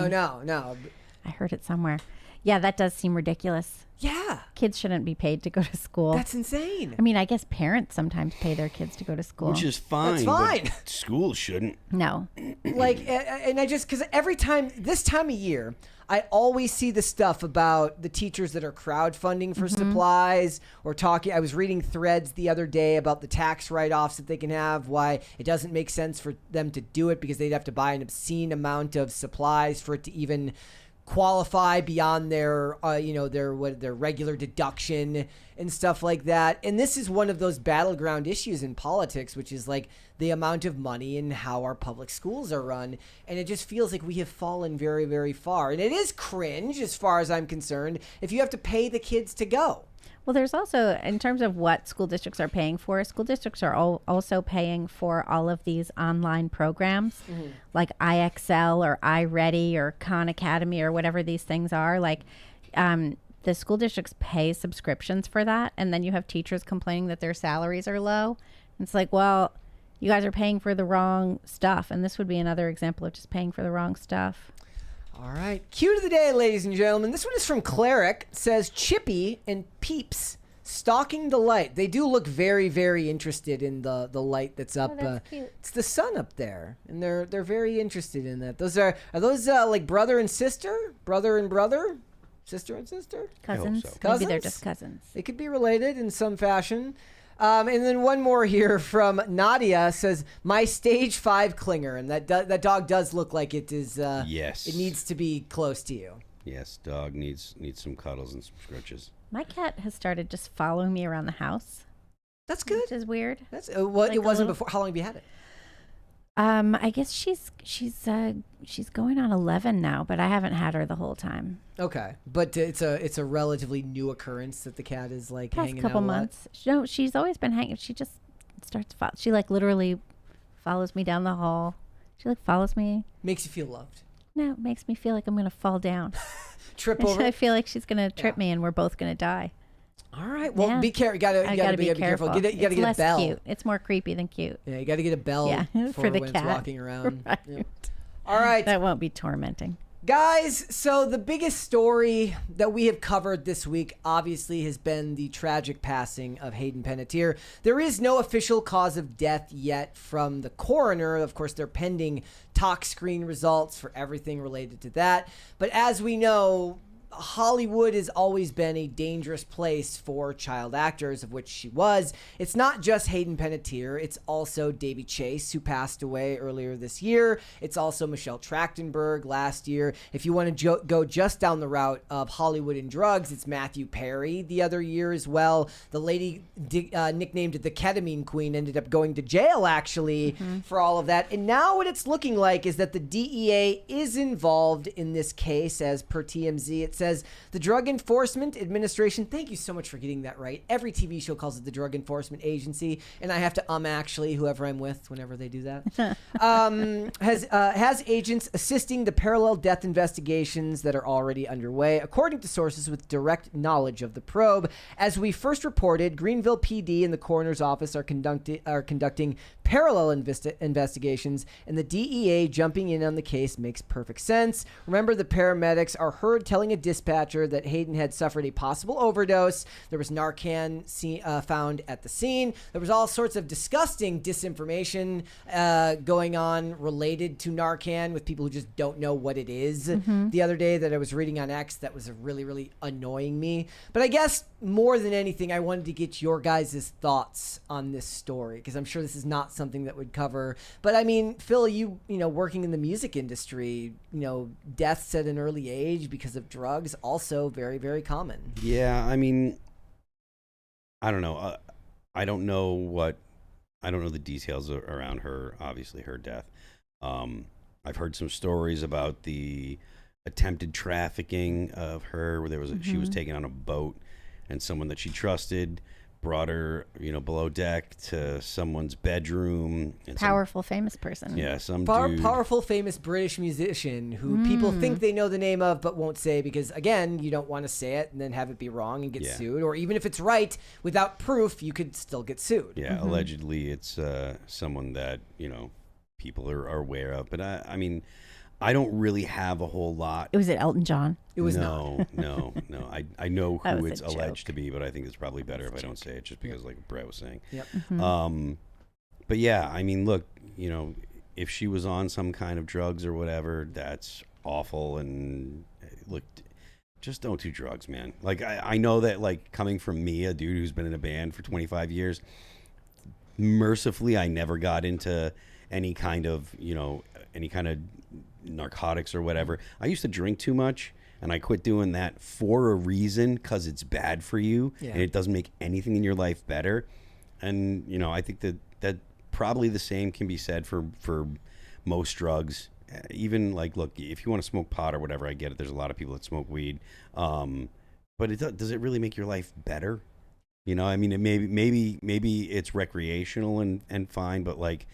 heard it somewhere. Yeah, that does seem ridiculous. Yeah. Kids shouldn't be paid to go to school. That's insane. I mean, I guess parents sometimes pay their kids to go to school. Which is fine. That's fine. But schools shouldn't. No. And I just, because this time of year, I always see the stuff about the teachers that are crowdfunding for supplies or talking. I was reading threads the other day about the tax write-offs that they can have, why it doesn't make sense for them to do it because they'd have to buy an obscene amount of supplies for it to even qualify beyond their regular deduction and stuff like that. And this is one of those battleground issues in politics, which is like the amount of money and how our public schools are run. And it just feels like we have fallen very, very far. And it is cringe as far as I'm concerned if you have to pay the kids to go. Well, there's also, in terms of what school districts are paying for, school districts are also paying for all of these online programs like IXL or iReady or Khan Academy or whatever these things are. Like, the school districts pay subscriptions for that. And then you have teachers complaining that their salaries are low. It's like, well, you guys are paying for the wrong stuff. And this would be another example of just paying for the wrong stuff. All right. Cue to the day, ladies and gentlemen. This one is from Cleric. It says Chippy and Peeps stalking the light. They do look very, very interested in the light that's up. That's cute. It's the sun up there, and they're very interested in that. Are those like brother and sister, brother and brother, sister and sister? Cousins. so. Maybe Cousins? they're just cousins. They could be related in some fashion. And then one more here from Nadia says, my stage 5 clinger. And that dog does look like it is. Yes. It needs to be close to you. Yes, dog needs some cuddles and some scritches. My cat has started just following me around the house, That's good. which is weird. That's well, Like it a wasn't little- before. How long have you had it? I guess she's going on 11 now, but I haven't had her the whole time. Okay, but it's a relatively new occurrence that the cat is like Past hanging couple out a lot. months. No, she's always been hanging. She just starts. She like literally follows me down the hall. She like follows me. Makes you feel loved. No, it makes me feel like I'm gonna fall down. Trip And over. I feel like she's gonna trip Yeah. me, and we're both gonna die. All right. Well, Yeah. be careful. You gotta be careful. You gotta It's get a less bell. cute. It's more creepy than cute. Yeah, you gotta get a bell Yeah, for the when cat. it's walking around. Right. Yep. All right. That won't be tormenting. Guys, so the biggest story that we have covered this week obviously has been the tragic passing of Hayden Panettiere. There is no official cause of death yet from the coroner. Of course, they're pending tox screen results for everything related to that. But as we know, Hollywood has always been a dangerous place for child actors, of which she was. It's not just Hayden Panettiere. It's also Davy Chase, who passed away earlier this year. It's also Michelle Trachtenberg last year. If you want to go just down the route of Hollywood and drugs, it's Matthew Perry the other year as well. The lady nicknamed the Ketamine Queen ended up going to jail, actually, for all of that. And now what it's looking like is that the DEA is involved in this case, as per TMZ. It says the Drug Enforcement Administration, thank you so much for getting that right. Every TV show calls it the Drug Enforcement Agency, and I have to actually whoever I'm with whenever they do that, has agents assisting the parallel death investigations that are already underway, according to sources with direct knowledge of the probe. As we first reported, Greenville PD and the coroner's office are conducting parallel investigations, and the DEA jumping in on the case makes perfect sense. Remember, the paramedics are heard telling a dispatcher that Hayden had suffered a possible overdose. There was Narcan found at the scene. There was all sorts of disgusting disinformation going on related to Narcan with people who just don't know what it is. The other day that I was reading on X, that was really, really annoying me. But I guess more than anything, I wanted to get your guys' thoughts on this story, because I'm sure this is not something that would cover. But I mean, Phil, you know, working in the music industry, you know, deaths at an early age because of drugs, also very, very common. Yeah, I mean, I don't know. I don't know the details around her, obviously, her death. I've heard some stories about the attempted trafficking of her, where she was taken on a boat, and someone that she trusted brought her, you know, below deck to someone's bedroom. And Powerful, famous person. some dude. Powerful, famous British musician who people think they know the name of but won't say, because, again, you don't want to say it and then have it be wrong and get sued. Or even if it's right, without proof, you could still get sued. Yeah, allegedly it's someone that, you know, people are aware of. But I mean, I don't really have a whole lot. Was it Elton John? It was no. I know That who was it's a alleged joke. to be, but I think it's probably better if I don't say it, just because, like Brett was saying. Yep. But yeah, I mean, look, you know, if she was on some kind of drugs or whatever, that's awful. And look, just don't do drugs, man. Like, I know that, like, coming from me, a dude who's been in a band for 25 years, mercifully, I never got into any kind of narcotics or whatever. I used to drink too much, and I quit doing that for a reason, because it's bad for you, and it doesn't make anything in your life better. And, you know, I think that probably the same can be said for most drugs. Even, like, look, if you want to smoke pot or whatever, I get it. There's a lot of people that smoke weed. but does it really make your life better? You know, I mean, maybe it's recreational and fine, but like,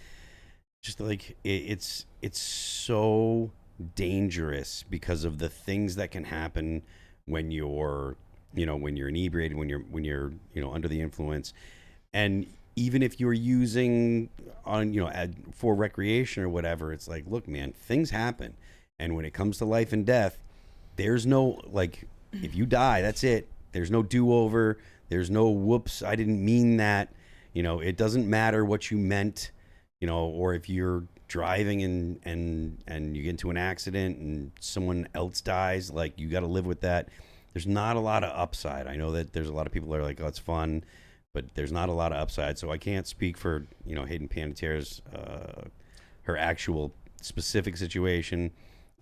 just like it's so dangerous because of the things that can happen when you're inebriated, when you're under the influence. And even if you're using for recreation or whatever, it's like, look, man, things happen. And when it comes to life and death, there's no, like, if you die, that's it. There's no do-over. There's no whoops, I didn't mean that. It doesn't matter what you meant, or if you're driving and you get into an accident and someone else dies, like, you got to live with that. There's not a lot of upside. I know that there's a lot of people that are like, oh, it's fun, but there's not a lot of upside. So I can't speak for, Hayden Panettiere's, her actual specific situation.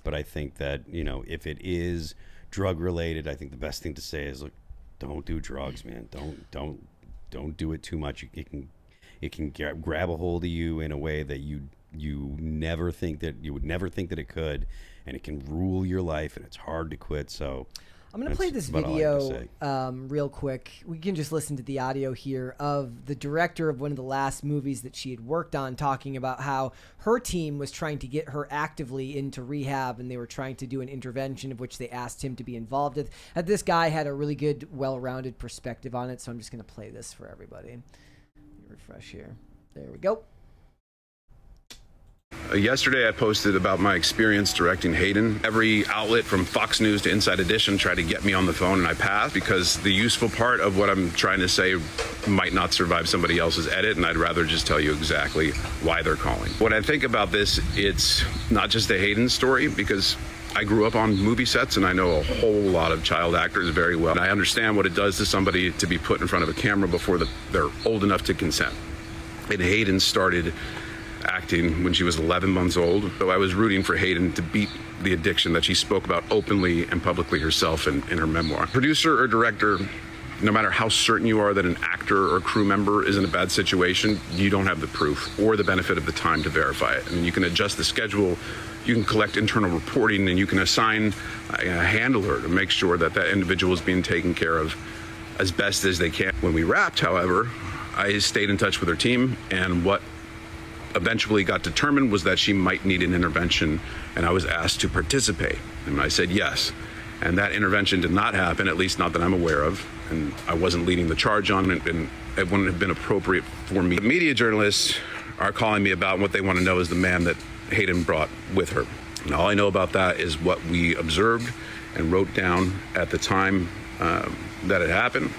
But I think that, if it is drug related, I think the best thing to say is, look, don't do drugs, man. Don't do it too much. It can grab a hold of you in a way that you would never think that it could, and it can rule your life, and it's hard to quit. So I'm going to play this video real quick. We can just listen to the audio here of the director of one of the last movies that she had worked on, talking about how her team was trying to get her actively into rehab, and they were trying to do an intervention of which they asked him to be involved with. This guy had a really good, well-rounded perspective on it, so I'm just going to play this for everybody. Refresh here. There we go. Yesterday I posted about my experience directing Hayden. Every outlet from Fox News to Inside Edition tried to get me on the phone, and I passed because the useful part of what I'm trying to say might not survive somebody else's edit, and I'd rather just tell you exactly why they're calling. When I think about this, it's not just a Hayden story, because I grew up on movie sets and I know a whole lot of child actors very well. And I understand what it does to somebody to be put in front of a camera before they're old enough to consent. And Hayden started acting when she was 11 months old. So I was rooting for Hayden to beat the addiction that she spoke about openly and publicly herself in her memoir. Producer or director, no matter how certain you are that an actor or crew member is in a bad situation, you don't have the proof or the benefit of the time to verify it. I mean, you can adjust the schedule, you can collect internal reporting, and you can assign a handler to make sure that that individual is being taken care of as best as they can. When we wrapped, however, I stayed in touch with her team, and what eventually got determined was that she might need an intervention, and I was asked to participate, and I said yes. And that intervention did not happen, at least not that I'm aware of, and I wasn't leading the charge on it, and it wouldn't have been appropriate for me. The media journalists are calling me about what they want to know is the man that Hayden brought with her. And all I know about that is what we observed and wrote down at the time that it happened.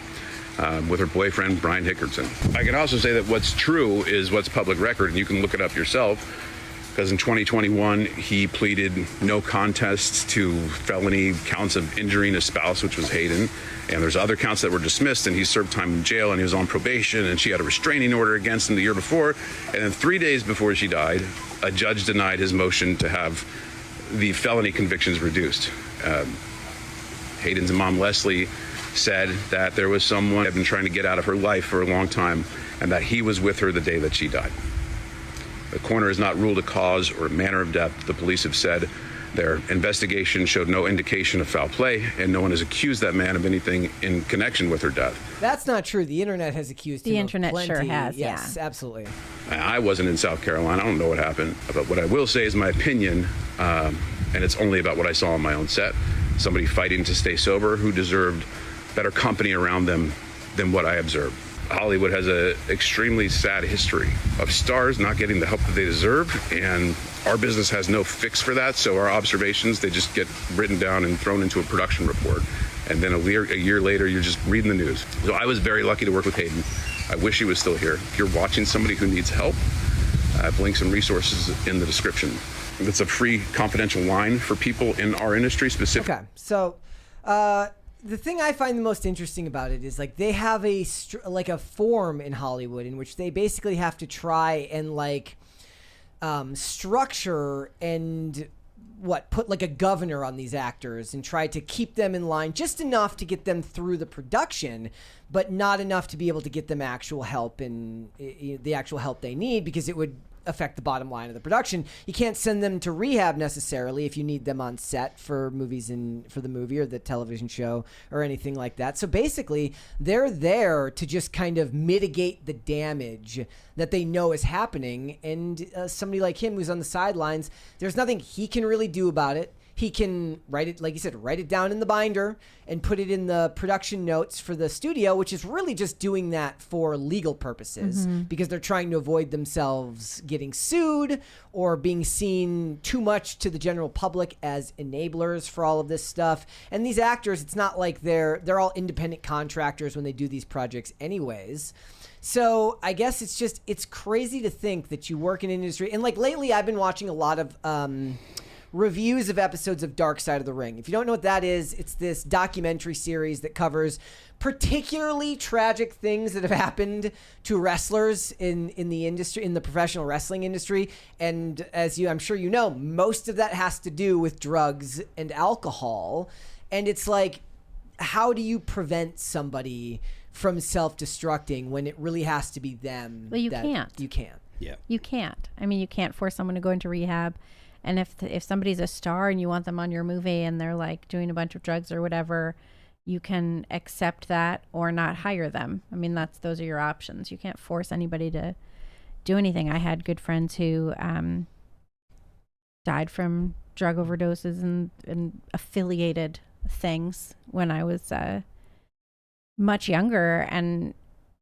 With her boyfriend, Brian Hickerson. I can also say that what's true is what's public record, and you can look it up yourself, because in 2021, he pleaded no contest to felony counts of injuring a spouse, which was Hayden, and there's other counts that were dismissed, and he served time in jail, and he was on probation, and she had a restraining order against him the year before, and then 3 days before she died, a judge denied his motion to have the felony convictions reduced. Hayden's mom, Leslie, said that there was someone who had been trying to get out of her life for a long time, and that he was with her the day that she died. The coroner has not ruled a cause or a manner of death. The police have said their investigation showed no indication of foul play, and no one has accused that man of anything in connection with her death. That's not true. The internet has accused him of plenty. The internet sure has, yes, yeah. Absolutely. I wasn't in South Carolina. I don't know what happened. But what I will say is my opinion, and it's only about what I saw on my own set. Somebody fighting to stay sober who deserved better company around them than what I observed. Hollywood has an extremely sad history of stars not getting the help that they deserve, and our business has no fix for that, so our observations, they just get written down and thrown into a production report. And then a year later, you're just reading the news. So I was very lucky to work with Hayden. I wish he was still here. If you're watching somebody who needs help, I have links and resources in the description. It's a free confidential line for people in our industry specifically. Okay, so the thing I find the most interesting about it is, like, they have a form in Hollywood in which they basically have to try and structure and put like a governor on these actors and try to keep them in line just enough to get them through the production, but not enough to be able to get them actual help and the actual help they need, because it would affect the bottom line of the production. You can't send them to rehab necessarily if you need them on set for movies and for the movie or the television show or anything like that. So basically, they're there to just kind of mitigate the damage that they know is happening. And somebody like him who's on the sidelines, there's nothing he can really do about it. He can write it, like you said, write it down in the binder and put it in the production notes for the studio, which is really just doing that for legal purposes because they're trying to avoid themselves getting sued or being seen too much to the general public as enablers for all of this stuff. And these actors, it's not like they're all independent contractors when they do these projects anyways. So I guess it's crazy to think that you work in an industry. And like lately I've been watching a lot of reviews of episodes of Dark Side of the Ring. If you don't know what that is, it's this documentary series that covers particularly tragic things that have happened to wrestlers in the industry, in the professional wrestling industry. And as I'm sure you know, most of that has to do with drugs and alcohol. And it's like, how do you prevent somebody from self-destructing when it really has to be them? Well, you can't. You can't. Yeah. You can't. I mean, you can't force someone to go into rehab. And if somebody's a star and you want them on your movie and they're like doing a bunch of drugs or whatever, you can accept that or not hire them. I mean, those are your options. You can't force anybody to do anything. I had good friends who died from drug overdoses and affiliated things when I was much younger. And,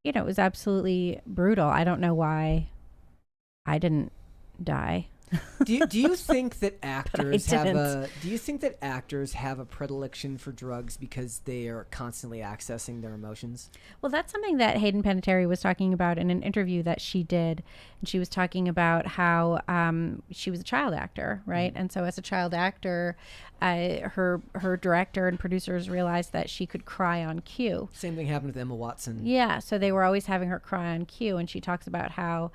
it was absolutely brutal. I don't know why I didn't die. Do you think that actors have a predilection for drugs because they are constantly accessing their emotions? Well, that's something that Hayden Panettiere was talking about in an interview that she did. And she was talking about how she was a child actor, right? And so as a child actor, her director and producers realized that she could cry on cue. Same thing happened with Emma Watson. Yeah, so they were always having her cry on cue. And she talks about how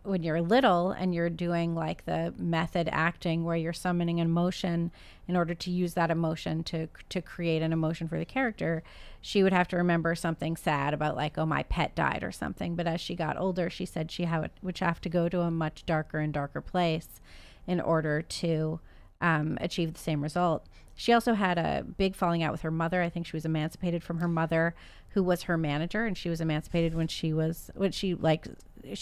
when you're little and you're doing like the method acting where you're summoning an emotion in order to use that emotion to create an emotion for the character, she would have to remember something sad about like, oh, my pet died or something. But as she got older, she said she would have to go to a much darker and darker place in order to achieve the same result. She also had a big falling out with her mother. I think she was emancipated from her mother, who was her manager, and she was emancipated when she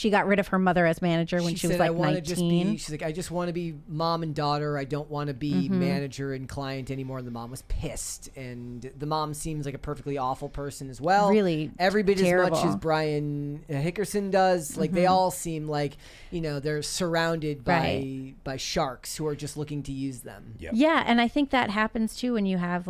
got rid of her mother as manager when she was like 19. She's like, I just want to be mom and daughter. I don't want to be manager and client anymore. And the mom was pissed. And the mom seems like a perfectly awful person as well. Really every bit terrible. as much as Brian Hickerson does. Like they all seem like, they're surrounded by sharks who are just looking to use them. Yep. Yeah, and I think that happens too when you have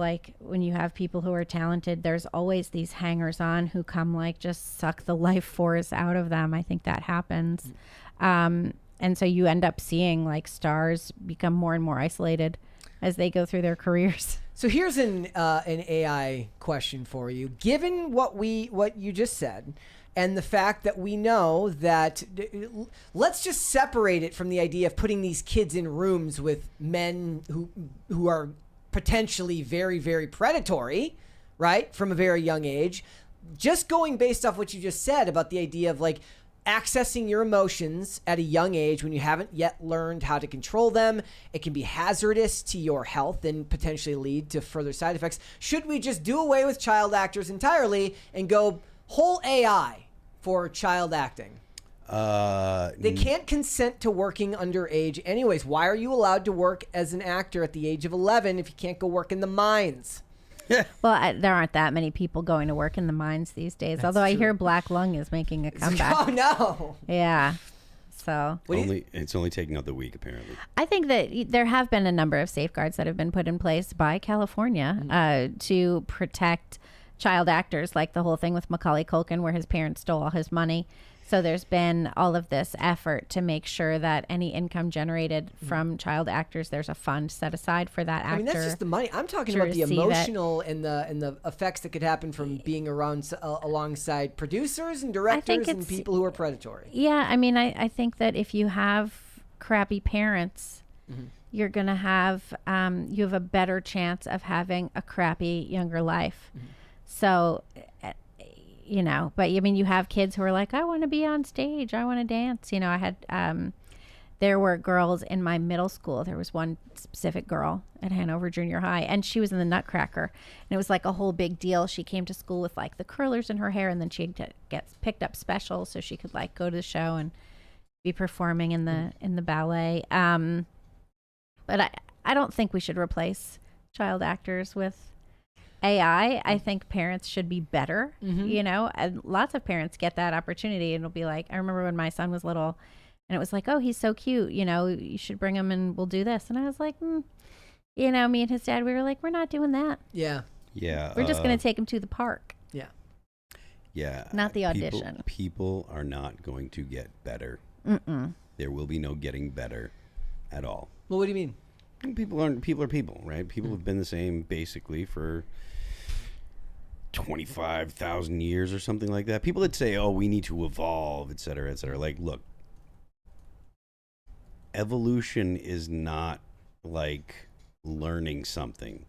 people who are talented. There's always these hangers-on who come like just suck the life force out of them. I think that happens. And so you end up seeing like stars become more and more isolated as they go through their careers. So here's an AI question for you. Given what you just said, and the fact that we know that, let's just separate it from the idea of putting these kids in rooms with men who are potentially very, very predatory, right, from a very young age. Just going based off what you just said about the idea of like accessing your emotions at a young age when you haven't yet learned how to control them, it can be hazardous to your health and potentially lead to further side effects. Should we just do away with child actors entirely and go whole AI for child acting? They can't consent to working underage anyways. Why are you allowed to work as an actor at the age of 11 if you can't go work in the mines? Well, there aren't that many people going to work in the mines these days. Although I hear Black Lung is making a comeback. Oh no! Yeah. So It's only taking out the week, apparently. I think that there have been a number of safeguards that have been put in place by California to protect child actors, like the whole thing with Macaulay Culkin where his parents stole all his money. So there's been all of this effort to make sure that any income generated from child actors, there's a fund set aside for that actor. I mean, that's just the money. I'm talking about the emotional and the effects that could happen from being around alongside producers and directors and people who are predatory. Yeah, I mean, I think that if you have crappy parents, you're going to have you have a better chance of having a crappy younger life. So you know, but I mean, you have kids who are like, I want to be on stage. I want to dance. You know, I had, there were girls in my middle school. There was one specific girl at Hanover Junior High, and she was in the Nutcracker. And it was like a whole big deal. She came to school with like the curlers in her hair, and then she'd get picked up special so she could like go to the show and be performing in the ballet. But I don't think we should replace child actors with AI. I think parents should be better, you know, and lots of parents get that opportunity. And it'll be like, I remember when my son was little, and it was like, oh, he's so cute. You know, you should bring him and we'll do this. And I was like, you know, me and his dad, we were like, we're not doing that. Yeah. Yeah. We're just going to take him to the park. Yeah. Yeah. Not the audition. People are not going to get better. There will be no getting better at all. Well, what do you mean? People are people, right? People have been the same basically for 25,000 years or something like that. People that say, oh, we need to evolve, et cetera, et cetera. Like, look, evolution is not like learning something.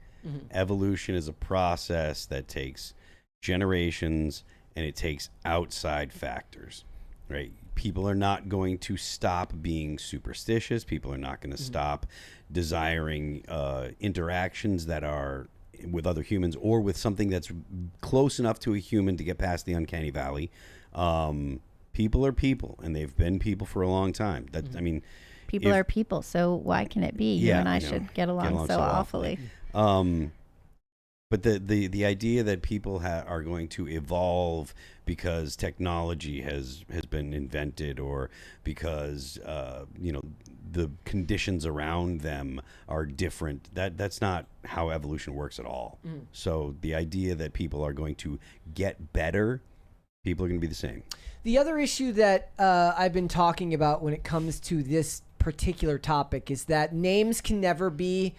Evolution is a process that takes generations and it takes outside factors, right? People are not going to stop being superstitious. People are not going to stop desiring interactions that are with other humans or with something that's close enough to a human to get past the uncanny valley. People are people, and they've been people for a long time. That I mean, People are people, so why can it be you and I should get along so awfully? But the idea that people are going to evolve because technology has been invented or because you know, the conditions around them are different, that's not how evolution works at all. So the idea that people are going to get better, people are going to be the same. The other issue that I've been talking about when it comes to this particular topic is that names can never be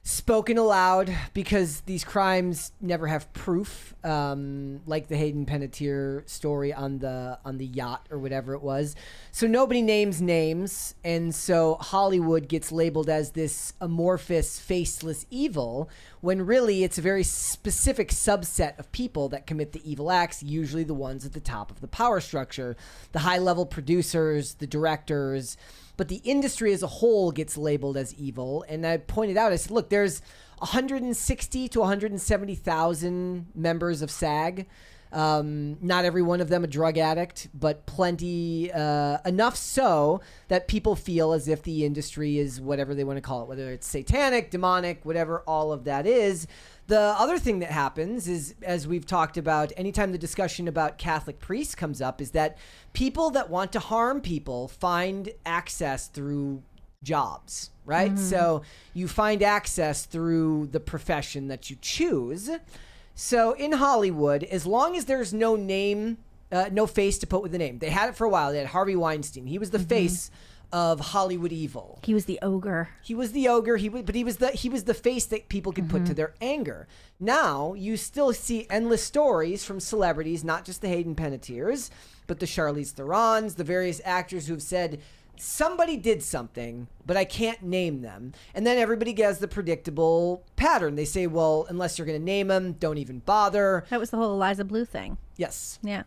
spoken aloud because these crimes never have proof, like the Hayden Panettiere story on the yacht or whatever it was. So nobody names names, and so Hollywood gets labeled as this amorphous, faceless evil, when really it's a very specific subset of people that commit the evil acts, usually the ones at the top of the power structure, the high-level producers, the directors. But the industry as a whole gets labeled as evil. And I pointed out, I said, look, there's 160 to 170,000 members of SAG. Not every one of them a drug addict, but plenty, enough so that people feel as if the industry is whatever they want to call it, whether it's satanic, demonic, whatever all of that is. The other thing that happens is, as we've talked about, anytime the discussion about Catholic priests comes up, is that people that want to harm people find access through jobs, right? So you find access through the profession that you choose. So in Hollywood, as long as there's no name, no face to put with the name, they had it for a while. They had Harvey Weinstein. He was the face of Hollywood evil. He was the ogre. He was the ogre. He was the face that people could put to their anger. Now you still see endless stories from celebrities, not just the Hayden Panettieres, but the Charlize Therons, the various actors who have said somebody did something, but I can't name them. And then everybody gets the predictable pattern. They say, well, unless you're going to name them, don't even bother. That was the whole Eliza Blue thing. Yes. Yeah.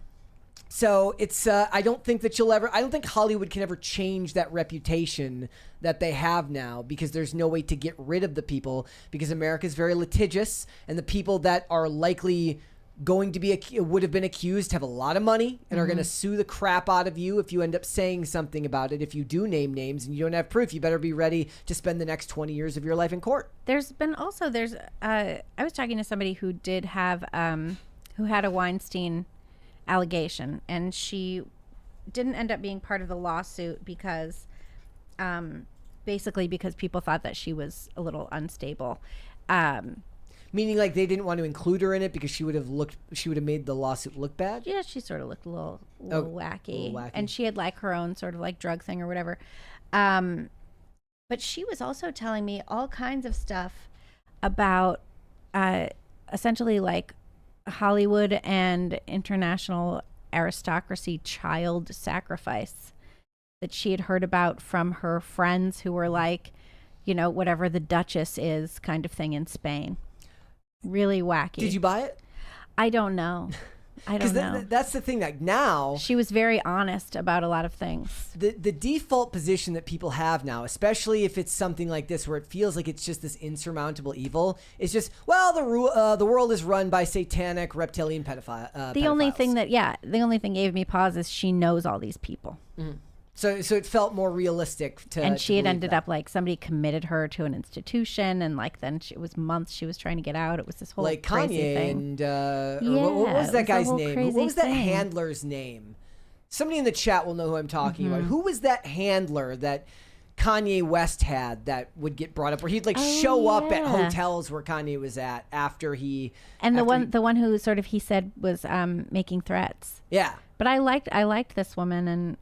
So it's, I don't think Hollywood can ever change that reputation that they have now, because there's no way to get rid of the people, because America is very litigious, and the people that are likely going to be, would have been accused, have a lot of money and are going to sue the crap out of you if you end up saying something about it. If you do name names and you don't have proof, you better be ready to spend the next 20 years of your life in court. I was talking to somebody who did have, who had a Weinstein allegation, and she didn't end up being part of the lawsuit because basically because people thought that she was a little unstable, meaning like they didn't want to include her in it because she would have made the lawsuit look bad. Yeah, she sort of looked a little wacky. And she had like her own sort of like drug thing or whatever, but she was also telling me all kinds of stuff about essentially like Hollywood and international aristocracy child sacrifice that she had heard about from her friends who were like, you know, whatever the Duchess is kind of thing in Spain. Really wacky. Did you buy it? I don't know. I don't know. That's the thing. Like now, She was very honest about a lot of things. the default position that people have now, especially if it's something like this where it feels like it's just this insurmountable evil, is just, well, the world is run by satanic reptilian pedophiles. The only thing gave me pause is she knows all these people. So it felt more realistic to. And she had believe ended that. up like somebody committed her to an institution, and like then it was months she was trying to get out. It was this whole like crazy Kanye thing. and what was it that was a guy's whole name? crazy What was that thing. handler's name? Somebody in the chat will know who I'm talking about. Who was that handler that Kanye West had that would get brought up, where he'd like show up at hotels where Kanye was at after he And the one who sort of he said was making threats. Yeah. But I liked this woman, and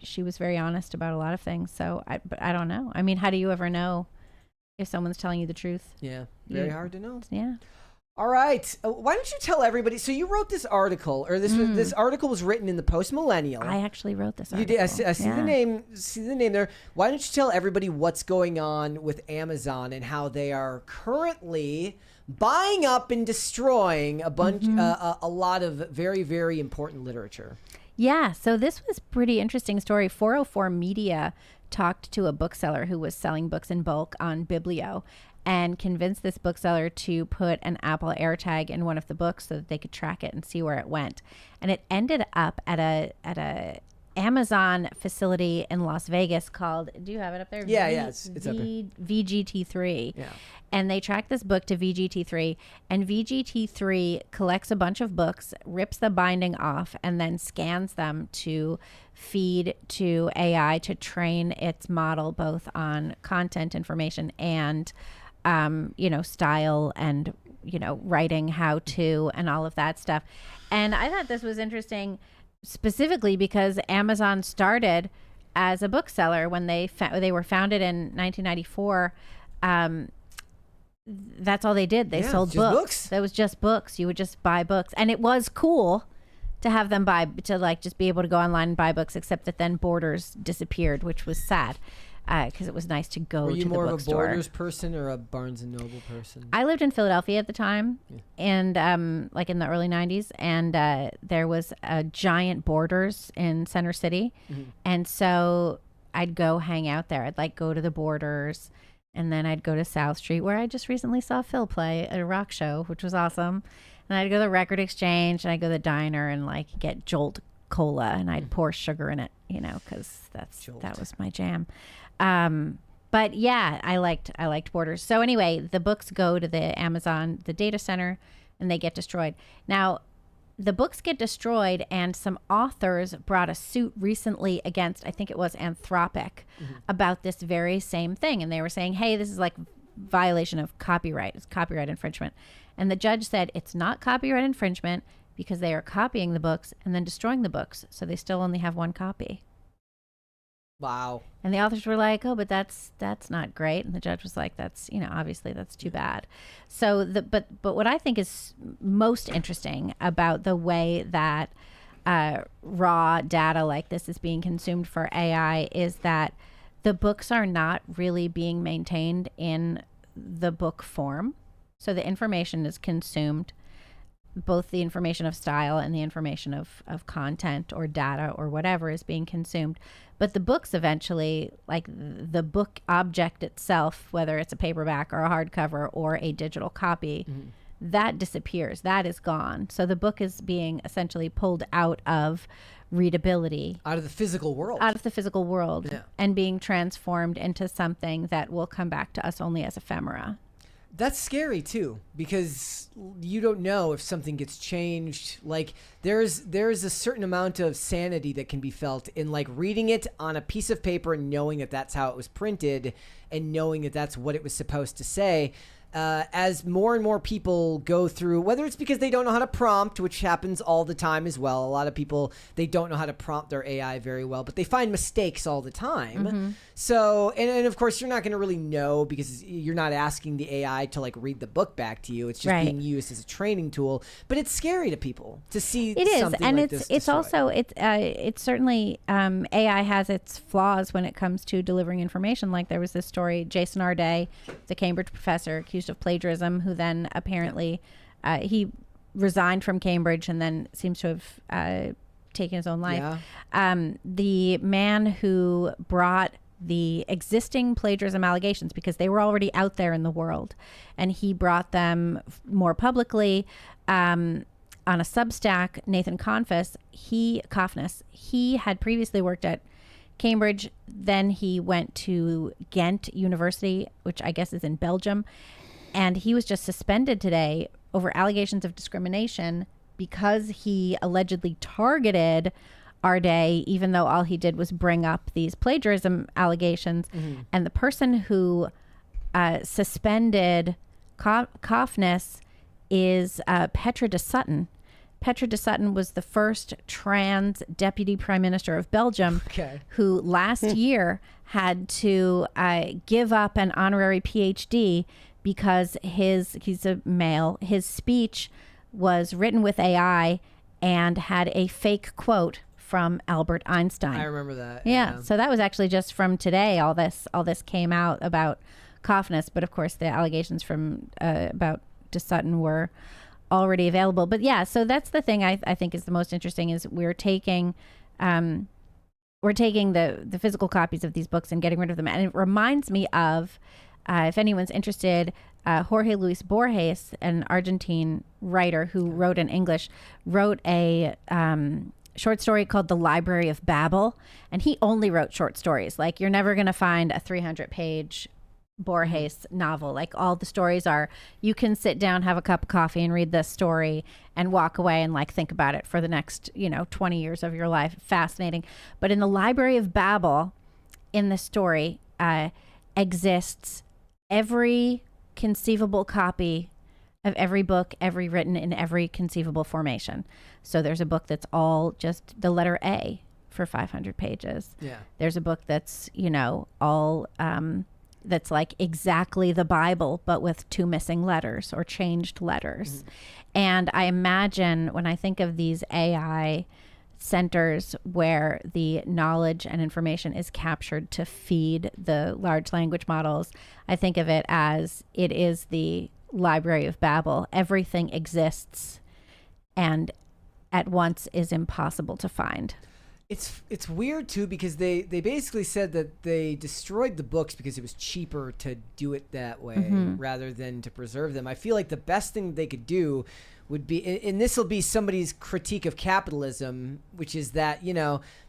she was very honest about a lot of things. So but I don't know. I mean, how do you ever know if someone's telling you the truth? Yeah. Very hard to know. Yeah. All right. Why don't you tell everybody? So you wrote this article, or this article was written in the Post Millennial. I actually wrote this You article. did. I see the name. See the name there. Why don't you tell everybody what's going on with Amazon and how they are currently buying up and destroying a bunch, a lot of very, very important literature. Yeah, so this was pretty interesting story. 404 Media talked to a bookseller who was selling books in bulk on Biblio and convinced this bookseller to put an Apple AirTag in one of the books so that they could track it and see where it went. And it ended up at a Amazon facility in Las Vegas called, do you have it up there? Yeah, it's up there. VGT3. Yeah. And they track this book to VGT3, and VGT3 collects a bunch of books, rips the binding off, and then scans them to feed to AI to train its model both on content information and, style and, writing, how to, and all of that stuff. And I thought this was interesting specifically because Amazon started as a bookseller when they were founded in 1994. That's all they did. They sold books. That was just books. You would just buy books, and it was cool to have them just be able to go online and buy books. Except that then Borders disappeared, which was sad because it was nice to go to the bookstore. Were you more of a Borders person or a Barnes and Noble person? I lived in Philadelphia at the time, and like in the early '90s, and there was a giant Borders in Center City, and so I'd go hang out there. I'd go to the Borders. And then I'd go to South Street, where I just recently saw Phil play at a rock show, which was awesome. And I'd go to the Record Exchange, and I'd go to the diner and get Jolt Cola, and I'd pour sugar in it, because that was my jam. But yeah, I liked Borders. So anyway, the books go to the Amazon, the data center, and they get destroyed. Now, the books get destroyed, and some authors brought a suit recently against, I think it was Anthropic, about this very same thing. And they were saying, hey, this is violation of copyright. It's copyright infringement. And the judge said it's not copyright infringement because they are copying the books and then destroying the books. So they still only have one copy. Wow. And the authors were like, oh, but that's not great. And the judge was like, that's, obviously that's too bad. So but what I think is most interesting about the way that raw data like this is being consumed for AI is that the books are not really being maintained in the book form. So the information is consumed, both the information of style and the information of content or data or whatever is being consumed. But the books eventually, the book object itself, whether it's a paperback or a hardcover or a digital copy, that disappears. That is gone. So the book is being essentially pulled out of readability. Out of the physical world. Out of the physical world. Yeah. And being transformed into something that will come back to us only as ephemera. That's scary too, because you don't know if something gets changed. There's a certain amount of sanity that can be felt in reading it on a piece of paper and knowing that that's how it was printed and knowing that that's what it was supposed to say. As more and more people go through, whether it's because they don't know how to prompt, which happens all the time as well. A lot of people, they don't know how to prompt their AI very well, but they find mistakes all the time. So, and of course, you're not going to really know because you're not asking the AI to read the book back to you. It's just being used as a training tool. But it's scary to people to see it is, something and like this it's destroyed. also it's certainly AI has its flaws when it comes to delivering information. Like there was this story, Jason Arday, the Cambridge professor accused of plagiarism, who then apparently he resigned from Cambridge and then seems to have taken his own life. Yeah. The man who brought the existing plagiarism allegations, because they were already out there in the world, and he brought them more publicly on a Substack, Nathan Confess. He had previously worked at Cambridge, then he went to Ghent University, which I guess is in Belgium, and he was just suspended today over allegations of discrimination because he allegedly targeted Arday, even though all he did was bring up these plagiarism allegations. And the person who suspended Confess is Petra de Sutton. Petra de Sutton was the first trans deputy prime minister of Belgium, who last year had to give up an honorary PhD because he's a male, his speech was written with AI and had a fake quote from Albert Einstein. I remember that. Yeah. So that was actually just from today. All this came out about Confess, but of course the allegations from about de Sutton were already available. But yeah, so that's the thing I think is the most interesting is we're taking the physical copies of these books and getting rid of them. And it reminds me of, if anyone's interested, Jorge Luis Borges, an Argentine writer who wrote in English, wrote a short story called The Library of Babel. And he only wrote short stories. Like, you're never going to find a 300-page Borges novel. Like, all the stories are, you can sit down, have a cup of coffee and read this story and walk away and like think about it for the next 20 years of your life. Fascinating. But in The Library of Babel, in the story exists every conceivable copy of every book ever written in every conceivable formation. So there's a book that's all just the letter A for 500 pages. Yeah. There's a book that's all that's like exactly the Bible, but with 2 missing letters or changed letters. And I imagine when I think of these AI centers where the knowledge and information is captured to feed the large language models, I think of it as it is the Library of Babel. Everything exists and at once is impossible to find. It's weird too, because they basically said that they destroyed the books because it was cheaper to do it that way rather than to preserve them. I feel like the best thing they could do would be, and this will be somebody's critique of capitalism, which is that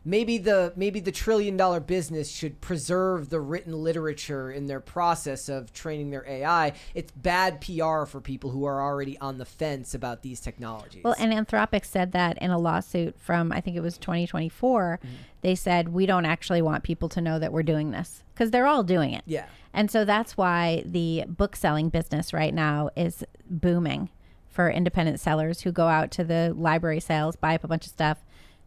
maybe the $1 trillion business should preserve the written literature in their process of training their AI. It's bad PR for people who are already on the fence about these technologies. Well, and Anthropic said that in a lawsuit from, I think it was 2024. They said, we don't actually want people to know that we're doing this, because they're all doing it. Yeah. And so that's why the book selling business right now is booming for independent sellers who go out to the library sales, buy up a bunch of stuff,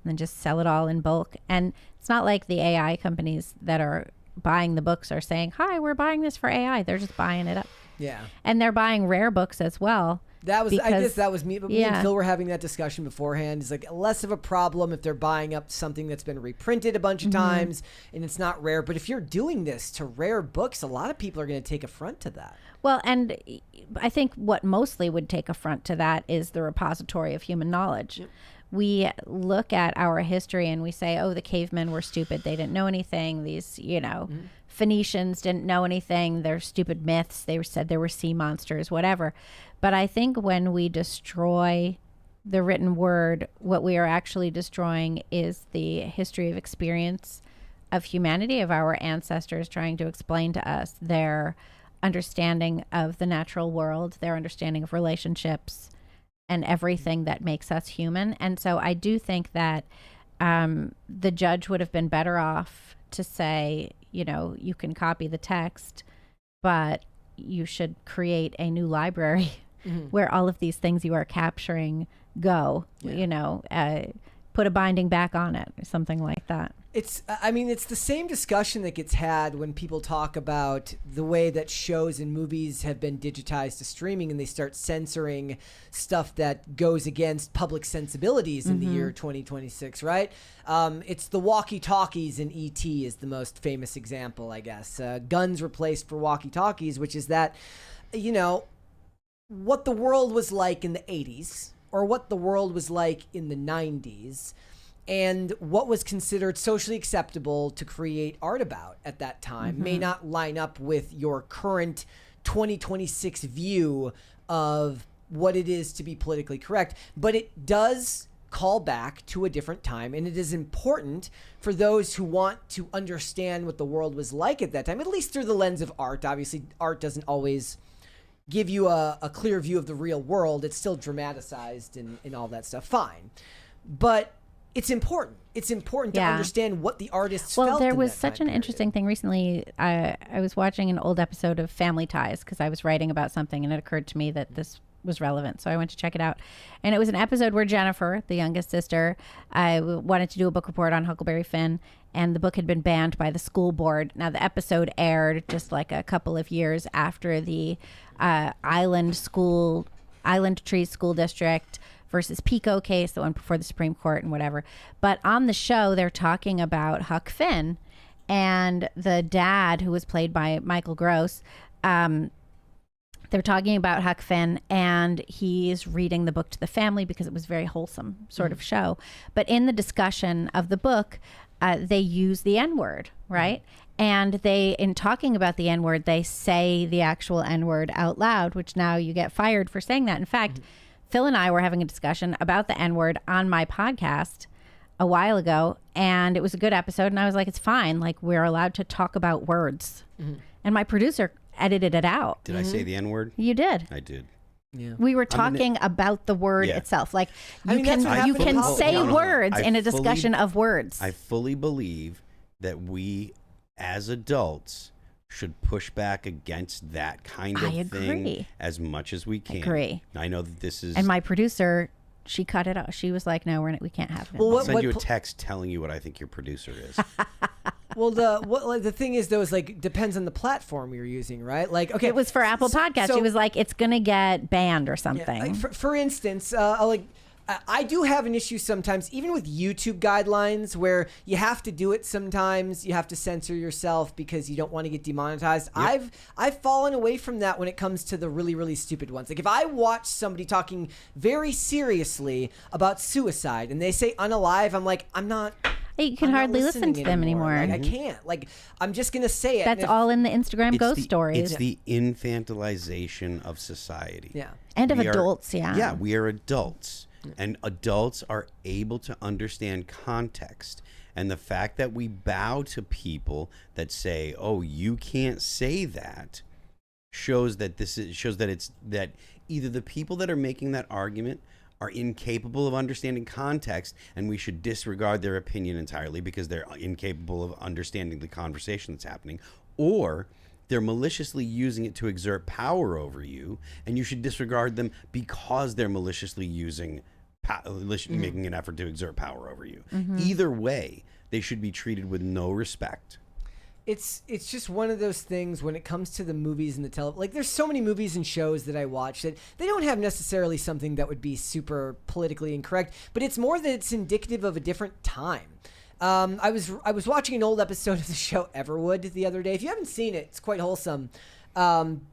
and then just sell it all in bulk. And it's not like the AI companies that are buying the books are saying, hi, we're buying this for AI. They're just buying it up. Yeah. And they're buying rare books as well. I guess that was me. But me and Yeah. Phil were having that discussion beforehand. It's like less of a problem if they're buying up something that's been reprinted a bunch of times and it's not rare. But if you're doing this to rare books, a lot of people are going to take affront to that. Well, and I think what mostly would take affront to that is the repository of human knowledge. Yep. We look at our history and we say, oh, the cavemen were stupid. They didn't know anything. These, Phoenicians didn't know anything. They're stupid myths. They said there were sea monsters, whatever. But I think when we destroy the written word, what we are actually destroying is the history of experience of humanity, of our ancestors trying to explain to us their understanding of the natural world, their understanding of relationships, and everything that makes us human. And so I do think that the judge would have been better off to say, you can copy the text, but you should create a new library where all of these things you are capturing go, put a binding back on it or something like that. It's the same discussion that gets had when people talk about the way that shows and movies have been digitized to streaming and they start censoring stuff that goes against public sensibilities in the year 2026, right? It's the walkie-talkies in E.T. is the most famous example, I guess. Guns replaced for walkie-talkies, which is that, what the world was like in the 80s or what the world was like in the 90s and what was considered socially acceptable to create art about at that time may not line up with your current 2026 view of what it is to be politically correct, but it does call back to a different time, and it is important for those who want to understand what the world was like at that time, at least through the lens of art. Obviously, art doesn't always give you a clear view of the real world. It's still dramatized and all that stuff. Fine. But it's important. It's important to understand what the artists felt. Well, there in was that such time an interesting thing recently. I was watching an old episode of Family Ties because I was writing about something, and it occurred to me that this was relevant, so I went to check it out. And it was an episode where Jennifer, the youngest sister, wanted to do a book report on Huckleberry Finn, and the book had been banned by the school board. Now, the episode aired just like a couple of years after the Island Tree School District versus Pico case, the one before the Supreme Court and whatever. But on the show, they're talking about Huck Finn, and the dad, who was played by Michael Gross, they're talking about Huck Finn, and he's reading the book to the family because it was a very wholesome sort of show. But in the discussion of the book, they use the N-word, right? And they, in talking about the N-word, they say the actual N-word out loud, which now you get fired for saying that. In fact, Phil and I were having a discussion about the N-word on my podcast a while ago, and it was a good episode, and I was like, it's fine. Like, we're allowed to talk about words. And my producer edited it out. Did I say the N-word? You did. I did. Yeah. We were talking about the word itself. Like, you can say words in a discussion of words. I fully believe that we, as adults, should push back against that kind of thing as much as we can. I agree. I know that this is... And my producer, she cut it out. She was like, no, we can't have it. I'll send you a text telling you what I think your producer is. Well, the thing is, though, is like depends on the platform you're using, right? Like, okay, it was for Apple Podcasts. So, it was like it's gonna get banned or something. Yeah, like for instance, I do have an issue sometimes, even with YouTube guidelines, where you have to do it sometimes. You have to censor yourself because you don't want to get demonetized. Yep. I've fallen away from that when it comes to the really, really stupid ones. Like if I watch somebody talking very seriously about suicide and they say unalive, I'm like, you can hardly listen to them anymore. Like, I can't. Like, I'm just going to say it. That's all in the Instagram ghost stories. It's the infantilization of society. Yeah. And of adults, yeah. Yeah, we are adults. And adults are able to understand context. And the fact that we bow to people that say, oh, you can't say that, shows that that either the people that are making that argument are incapable of understanding context, and we should disregard their opinion entirely because they're incapable of understanding the conversation that's happening, or they're maliciously using it to exert power over you, and you should disregard them because they're maliciously making an effort to exert power over you. Either way, they should be treated with no respect. It's just one of those things when it comes to the movies and the like there's so many movies and shows that I watch that they don't have necessarily something that would be super politically incorrect, but it's more that it's indicative of a different time. I was watching an old episode of the show Everwood the other day. If you haven't seen it, it's quite wholesome.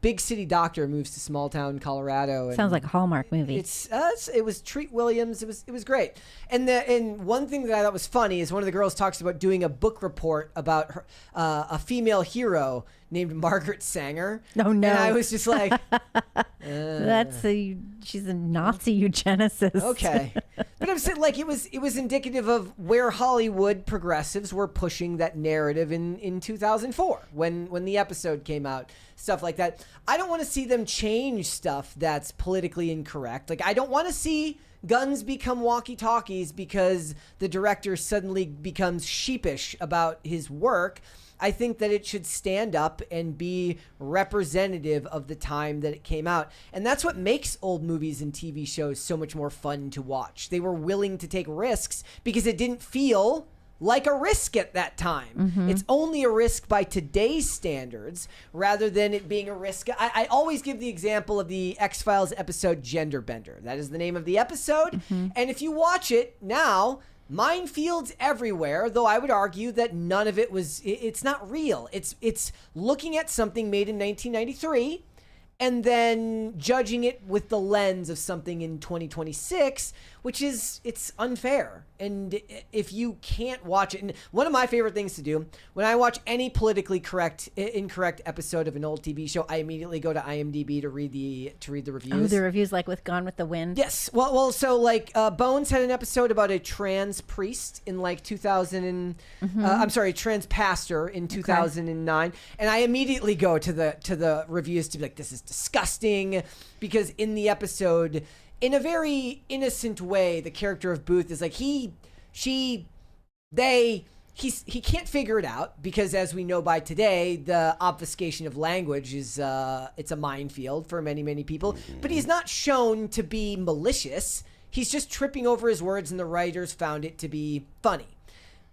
Big city doctor moves to small town Colorado. And sounds like a Hallmark movie. It was Treat Williams. It was great. And one thing that I thought was funny is one of the girls talks about doing a book report about her, a female hero named Margaret Sanger. Oh no! And I was just like, she's a Nazi eugenicist. Okay, but I'm saying like it was indicative of where Hollywood progressives were pushing that narrative in 2004 when the episode came out. Stuff like that. I don't want to see them change stuff that's politically incorrect. Like I don't want to see guns become walkie-talkies because the director suddenly becomes sheepish about his work. I think that it should stand up and be representative of the time that it came out. And that's what makes old movies and TV shows so much more fun to watch. They were willing to take risks because it didn't feel like a risk at that time. It's only a risk by today's standards rather than it being a risk. I always give the example of the X-Files episode Gender Bender. That is the name of the episode. And if you watch it now, minefields everywhere, though I would argue that none of it was, it's not real. It's looking at something made in 1993 and then judging it with the lens of something in 2026, which is, it's unfair. And if you can't watch it, and one of my favorite things to do when I watch any politically incorrect episode of an old TV show, I immediately go to IMDb to read the reviews. Oh, the reviews, like with Gone with the Wind. Yes. Well. So like Bones had an episode about a trans priest in like 2000 and I'm sorry, trans pastor in 2009, and I immediately go to the reviews to be like, this is disgusting, because in the episode, in a very innocent way, the character of Booth is like he can't figure it out, because as we know by today, the obfuscation of language is it's a minefield for many people. But he's not shown to be malicious. He's just tripping over his words, and the writers found it to be funny.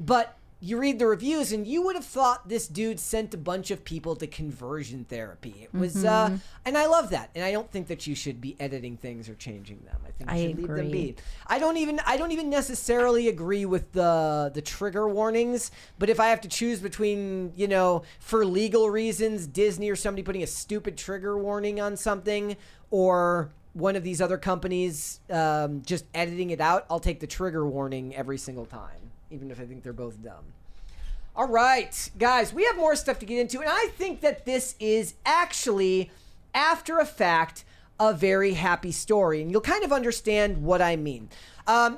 But you read the reviews, and you would have thought this dude sent a bunch of people to conversion therapy. It was, and I love that. And I don't think that you should be editing things or changing them. I think you should leave them be. I don't even necessarily agree with the trigger warnings. But if I have to choose between, for legal reasons, Disney or somebody putting a stupid trigger warning on something, or one of these other companies just editing it out, I'll take the trigger warning every single time, even if I think they're both dumb. All right, guys, we have more stuff to get into, and I think that this is actually, after a fact, a very happy story, and you'll kind of understand what I mean.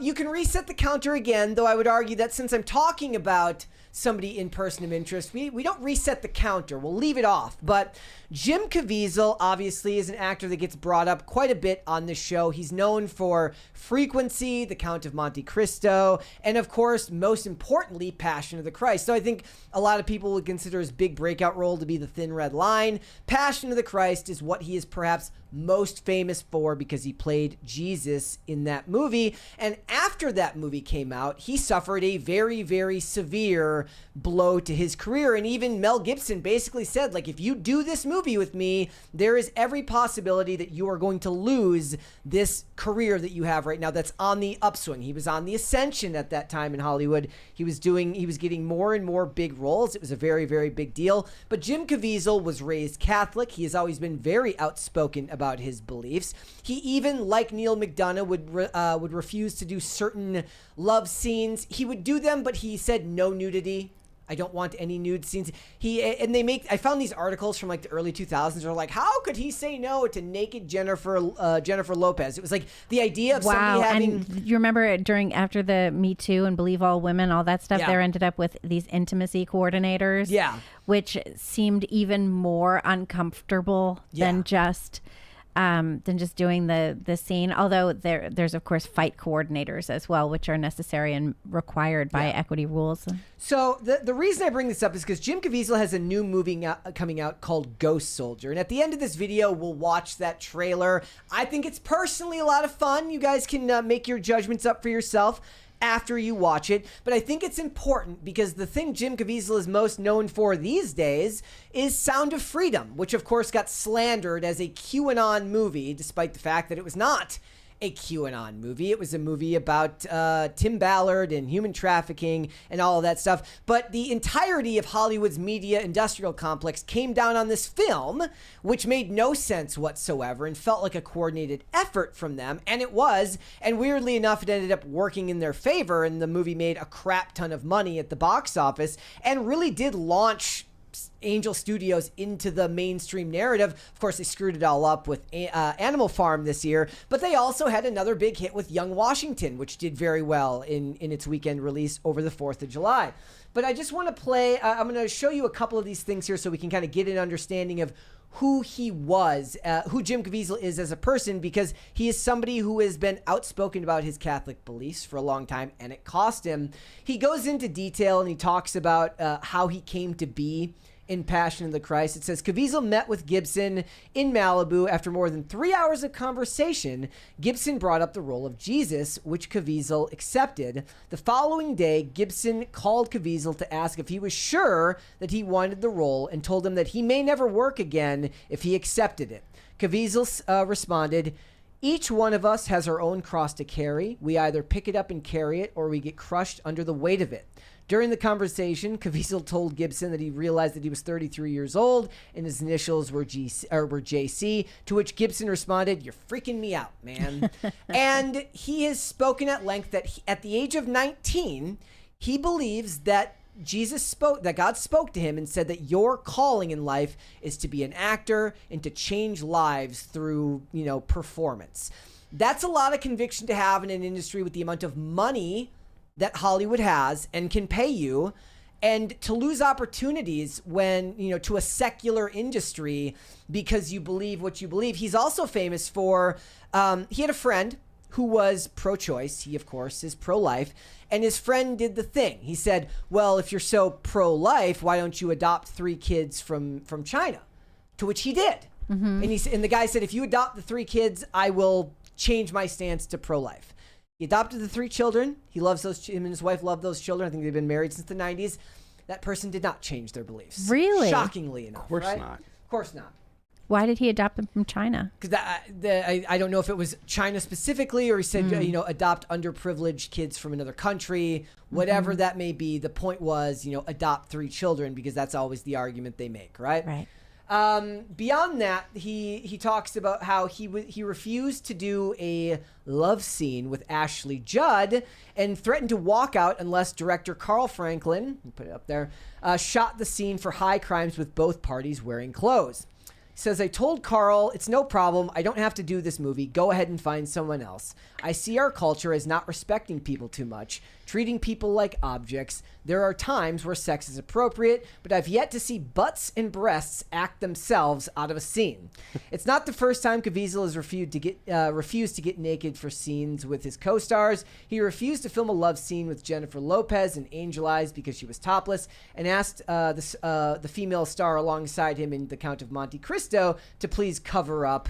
You can reset the counter again, though I would argue that since I'm talking about somebody in person of interest, we don't reset the counter. We'll leave it off. But Jim Caviezel, obviously, is an actor that gets brought up quite a bit on this show. He's known for Frequency, The Count of Monte Cristo, and of course, most importantly, Passion of the Christ. So I think a lot of people would consider his big breakout role to be The Thin Red Line. Passion of the Christ is what he is perhaps most famous for, because he played Jesus in that movie. And after that movie came out, he suffered a very, very severe blow to his career. And even Mel Gibson basically said, like, if you do this movie with me, there is every possibility that you are going to lose this career that you have right now that's on the upswing. He was on the ascension at that time in Hollywood. He was getting more and more big roles. It was a very, very big deal. But Jim Caviezel was raised Catholic. He has always been very outspoken about his beliefs. He even, like Neil McDonough, would refuse to do certain love scenes. He would do them, but he said no nudity. I don't want any nude scenes. I found these articles from like the early 2000s are like, how could he say no to naked Jennifer Lopez? It was like the idea of somebody having. And you remember after the Me Too and Believe All Women, all that stuff, there ended up with these intimacy coordinators, which seemed even more uncomfortable than just doing the scene. Although there's of course fight coordinators as well, which are necessary and required by equity rules. So the reason I bring this up is because Jim Caviezel has a new movie coming out called Ghost Soldier, and at the end of this video we'll watch that trailer. I think it's personally a lot of fun. You guys can make your judgments up for yourself after you watch it, but I think it's important because the thing Jim Caviezel is most known for these days is Sound of Freedom, which of course got slandered as a QAnon movie, despite the fact that it was not a QAnon movie. It was a movie about Tim Ballard and human trafficking and all of that stuff. But the entirety of Hollywood's media industrial complex came down on this film, which made no sense whatsoever and felt like a coordinated effort from them. And it was. And weirdly enough, it ended up working in their favor. And the movie made a crap ton of money at the box office and really did launch Angel Studios into the mainstream narrative. Of course, they screwed it all up with Animal Farm this year, but they also had another big hit with Young Washington, which did very well in its weekend release over the 4th of July. But I just want to play, I'm going to show you a couple of these things here so we can kind of get an understanding of who he was, who Jim Caviezel is as a person, because he is somebody who has been outspoken about his Catholic beliefs for a long time, and it cost him. He goes into detail and he talks about how he came to be in Passion of the Christ. It says, Caviezel met with Gibson in Malibu. After more than 3 hours of conversation, Gibson brought up the role of Jesus, which Caviezel accepted. The following day, Gibson called Caviezel to ask if he was sure that he wanted the role and told him that he may never work again if he accepted it. Caviezel responded, each one of us has our own cross to carry. We either pick it up and carry it, or we get crushed under the weight of it. During the conversation, Caviezel told Gibson that he realized that he was 33 years old and his initials were JC, to which Gibson responded, "You're freaking me out, man." And he has spoken at length that at the age of 19, he believes that God spoke to him and said that your calling in life is to be an actor and to change lives through, performance. That's a lot of conviction to have in an industry with the amount of money that Hollywood has and can pay you, and to lose opportunities when, to a secular industry because you believe what you believe. He's also famous for, he had a friend who was pro-choice. He, of course, is pro-life. And his friend did the thing. He said, well, if you're so pro-life, why don't you adopt 3 kids from China? To which he did. And the guy said, if you adopt the 3 kids, I will change my stance to pro-life. He adopted the 3 children. He loves him and his wife love those children. I think they've been married since the 90s. That person did not change their beliefs. Really? Shockingly enough. Of course right? not. Of course not. Why did he adopt them from China? Because I don't know if it was China specifically, or he said, adopt underprivileged kids from another country, whatever that may be. The point was, adopt 3 children, because that's always the argument they make, right? Right. Beyond that, he talks about how he refused to do a love scene with Ashley Judd and threatened to walk out unless director Carl Franklin, put it up there, shot the scene for high crimes with both parties wearing clothes. He says, I told Carl, it's no problem. I don't have to do this movie. Go ahead and find someone else. I see our culture as not respecting people too much, treating people like objects. There are times where sex is appropriate, but I've yet to see butts and breasts act themselves out of a scene. It's not the first time Caviezel has refused to get naked for scenes with his co-stars. He refused to film a love scene with Jennifer Lopez in Angel Eyes because she was topless, and asked the female star alongside him in The Count of Monte Cristo to please cover up,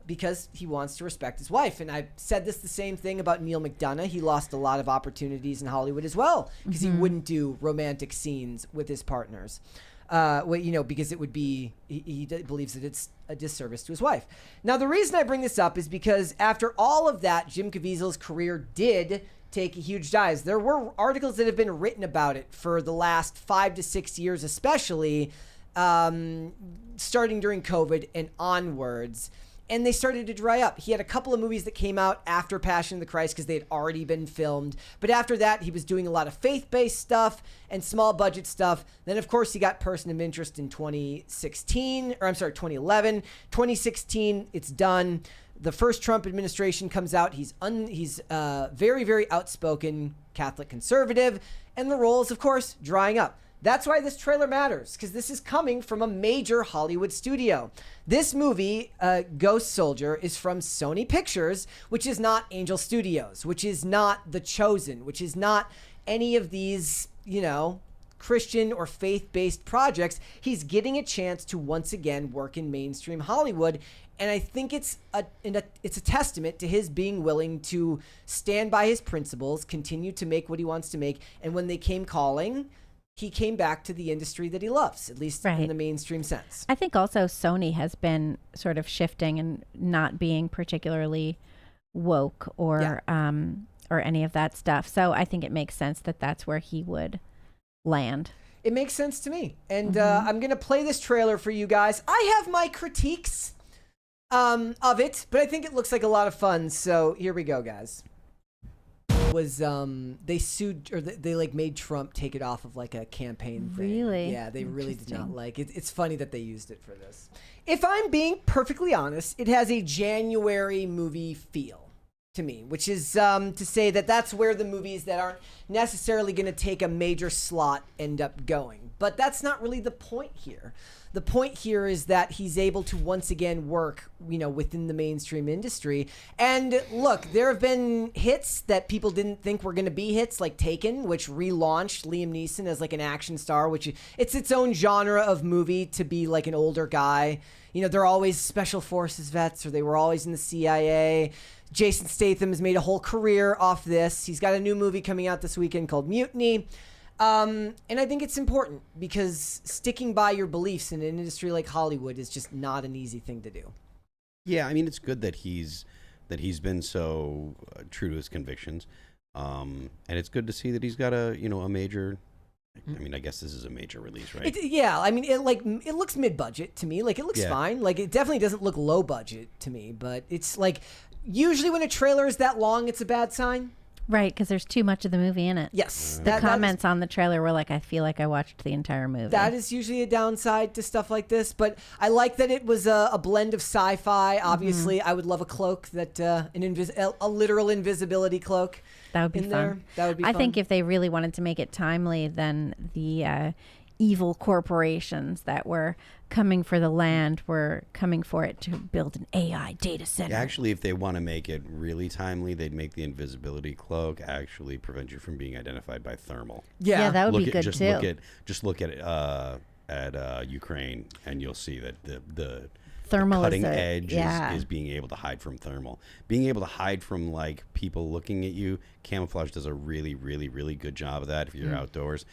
because he wants to respect his wife. And I said the same thing about Neil McDonough. He lost a lot of opportunities in Hollywood as well because he wouldn't do romantic scenes with his partners. Because it would be, he believes that it's a disservice to his wife. Now, the reason I bring this up is because after all of that, Jim Caviezel's career did take a huge dive. There were articles that have been written about it for the last 5 to 6 years, especially starting during COVID and onwards. And they started to dry up. He had a couple of movies that came out after Passion of the Christ because they had already been filmed. But after that, he was doing a lot of faith-based stuff and small budget stuff. Then, of course, he got Person of Interest in 2011. 2016, it's done. The first Trump administration comes out. He's very, very outspoken Catholic conservative. And the role is, of course, drying up. That's why this trailer matters, because this is coming from a major Hollywood studio. This movie, Ghost Soldier, is from Sony Pictures, which is not Angel Studios, which is not The Chosen, which is not any of these, Christian or faith-based projects. He's getting a chance to once again work in mainstream Hollywood, and I think it's a testament to his being willing to stand by his principles, continue to make what he wants to make, and when they came calling, he came back to the industry that he loves, at least in the mainstream sense. I think also Sony has been sort of shifting and not being particularly woke or any of that stuff. So I think it makes sense that that's where he would land. It makes sense to me. And I'm going to play this trailer for you guys. I have my critiques of it, but I think it looks like a lot of fun. So here we go, guys. They sued, or they made Trump take it off of a campaign thing. Really? Yeah, they really did not like it. It's funny that they used it for this. If I'm being perfectly honest, it has a January movie feel to me, which is to say that that's where the movies that aren't necessarily going to take a major slot end up going. But that's not really the point here. The point here is that he's able to once again work, within the mainstream industry. And look, there have been hits that people didn't think were going to be hits, like Taken, which relaunched Liam Neeson as an action star, which it's its own genre of movie to be an older guy. They're always special forces vets, or they were always in the CIA. Jason Statham has made a whole career off this. He's got a new movie coming out this weekend called Mutiny. And I think it's important because sticking by your beliefs in an industry like Hollywood is just not an easy thing to do. Yeah, I mean, it's good that he's been so true to his convictions, and it's good to see that he's got a major I mean, I guess this is a major release, right? It looks mid-budget to me. Like, it looks fine. Like, it definitely doesn't look low budget to me, but it's like usually when a trailer is that long, it's a bad sign. Right, because there's too much of the movie in it. Yes. The comments on the trailer were like, I feel like I watched the entire movie. That is usually a downside to stuff like this, but I like that it was a blend of sci-fi. Obviously, I would love a cloak that a literal invisibility cloak. That would be in fun. There. That would be fun. I think if they really wanted to make it timely, then the evil corporations that were coming for the land were coming for it to build an AI data center. Actually, if they want to make it really timely, they'd make the invisibility cloak actually prevent you from being identified by thermal. Yeah, that would be good too. Just look at Ukraine, and you'll see that the thermal cutting edge is being able to hide from thermal. Being able to hide from like people looking at you, camouflage does a really, really, really good job of that if you're outdoors.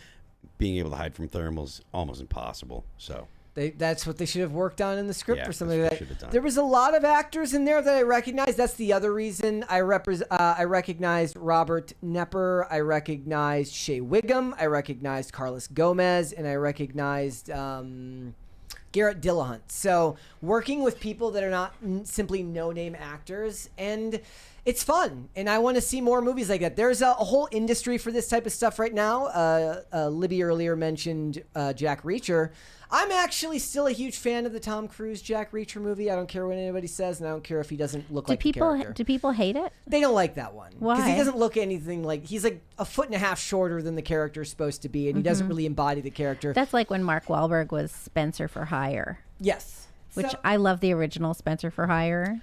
Being able to hide from thermal is almost impossible. So that's what they should have worked on in the script or something like that. done. There was a lot of actors in there that I recognized. That's the other reason I recognized Robert Knepper. I recognized Shea Wiggum. I recognized Carlos Gomez, and I recognized Garrett Dillahunt. So working with people that are not simply no-name actors, and it's fun, and I want to see more movies like that. There's a whole industry for this type of stuff right now. Libby earlier mentioned Jack Reacher. I'm actually still a huge fan of the Tom Cruise Jack Reacher movie. I don't care what anybody says, and I don't care if he doesn't look like the character. Do people hate it? They don't like that one. Why? Because he doesn't look anything like... He's like a foot and a half shorter than the character is supposed to be, and he doesn't really embody the character. That's like when Mark Wahlberg was Spencer for Hire. Yes. Which I love the original Spencer for Hire.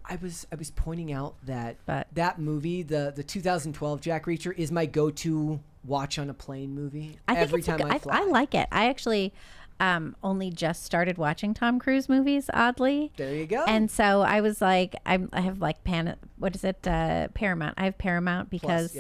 I was pointing out that that movie, the 2012 Jack Reacher, is my go-to watch on a plane movie. Every time I fly. I like it. I actually only just started watching Tom Cruise movies, oddly. There you go. And so I was like, I have like Paramount. I have Paramount because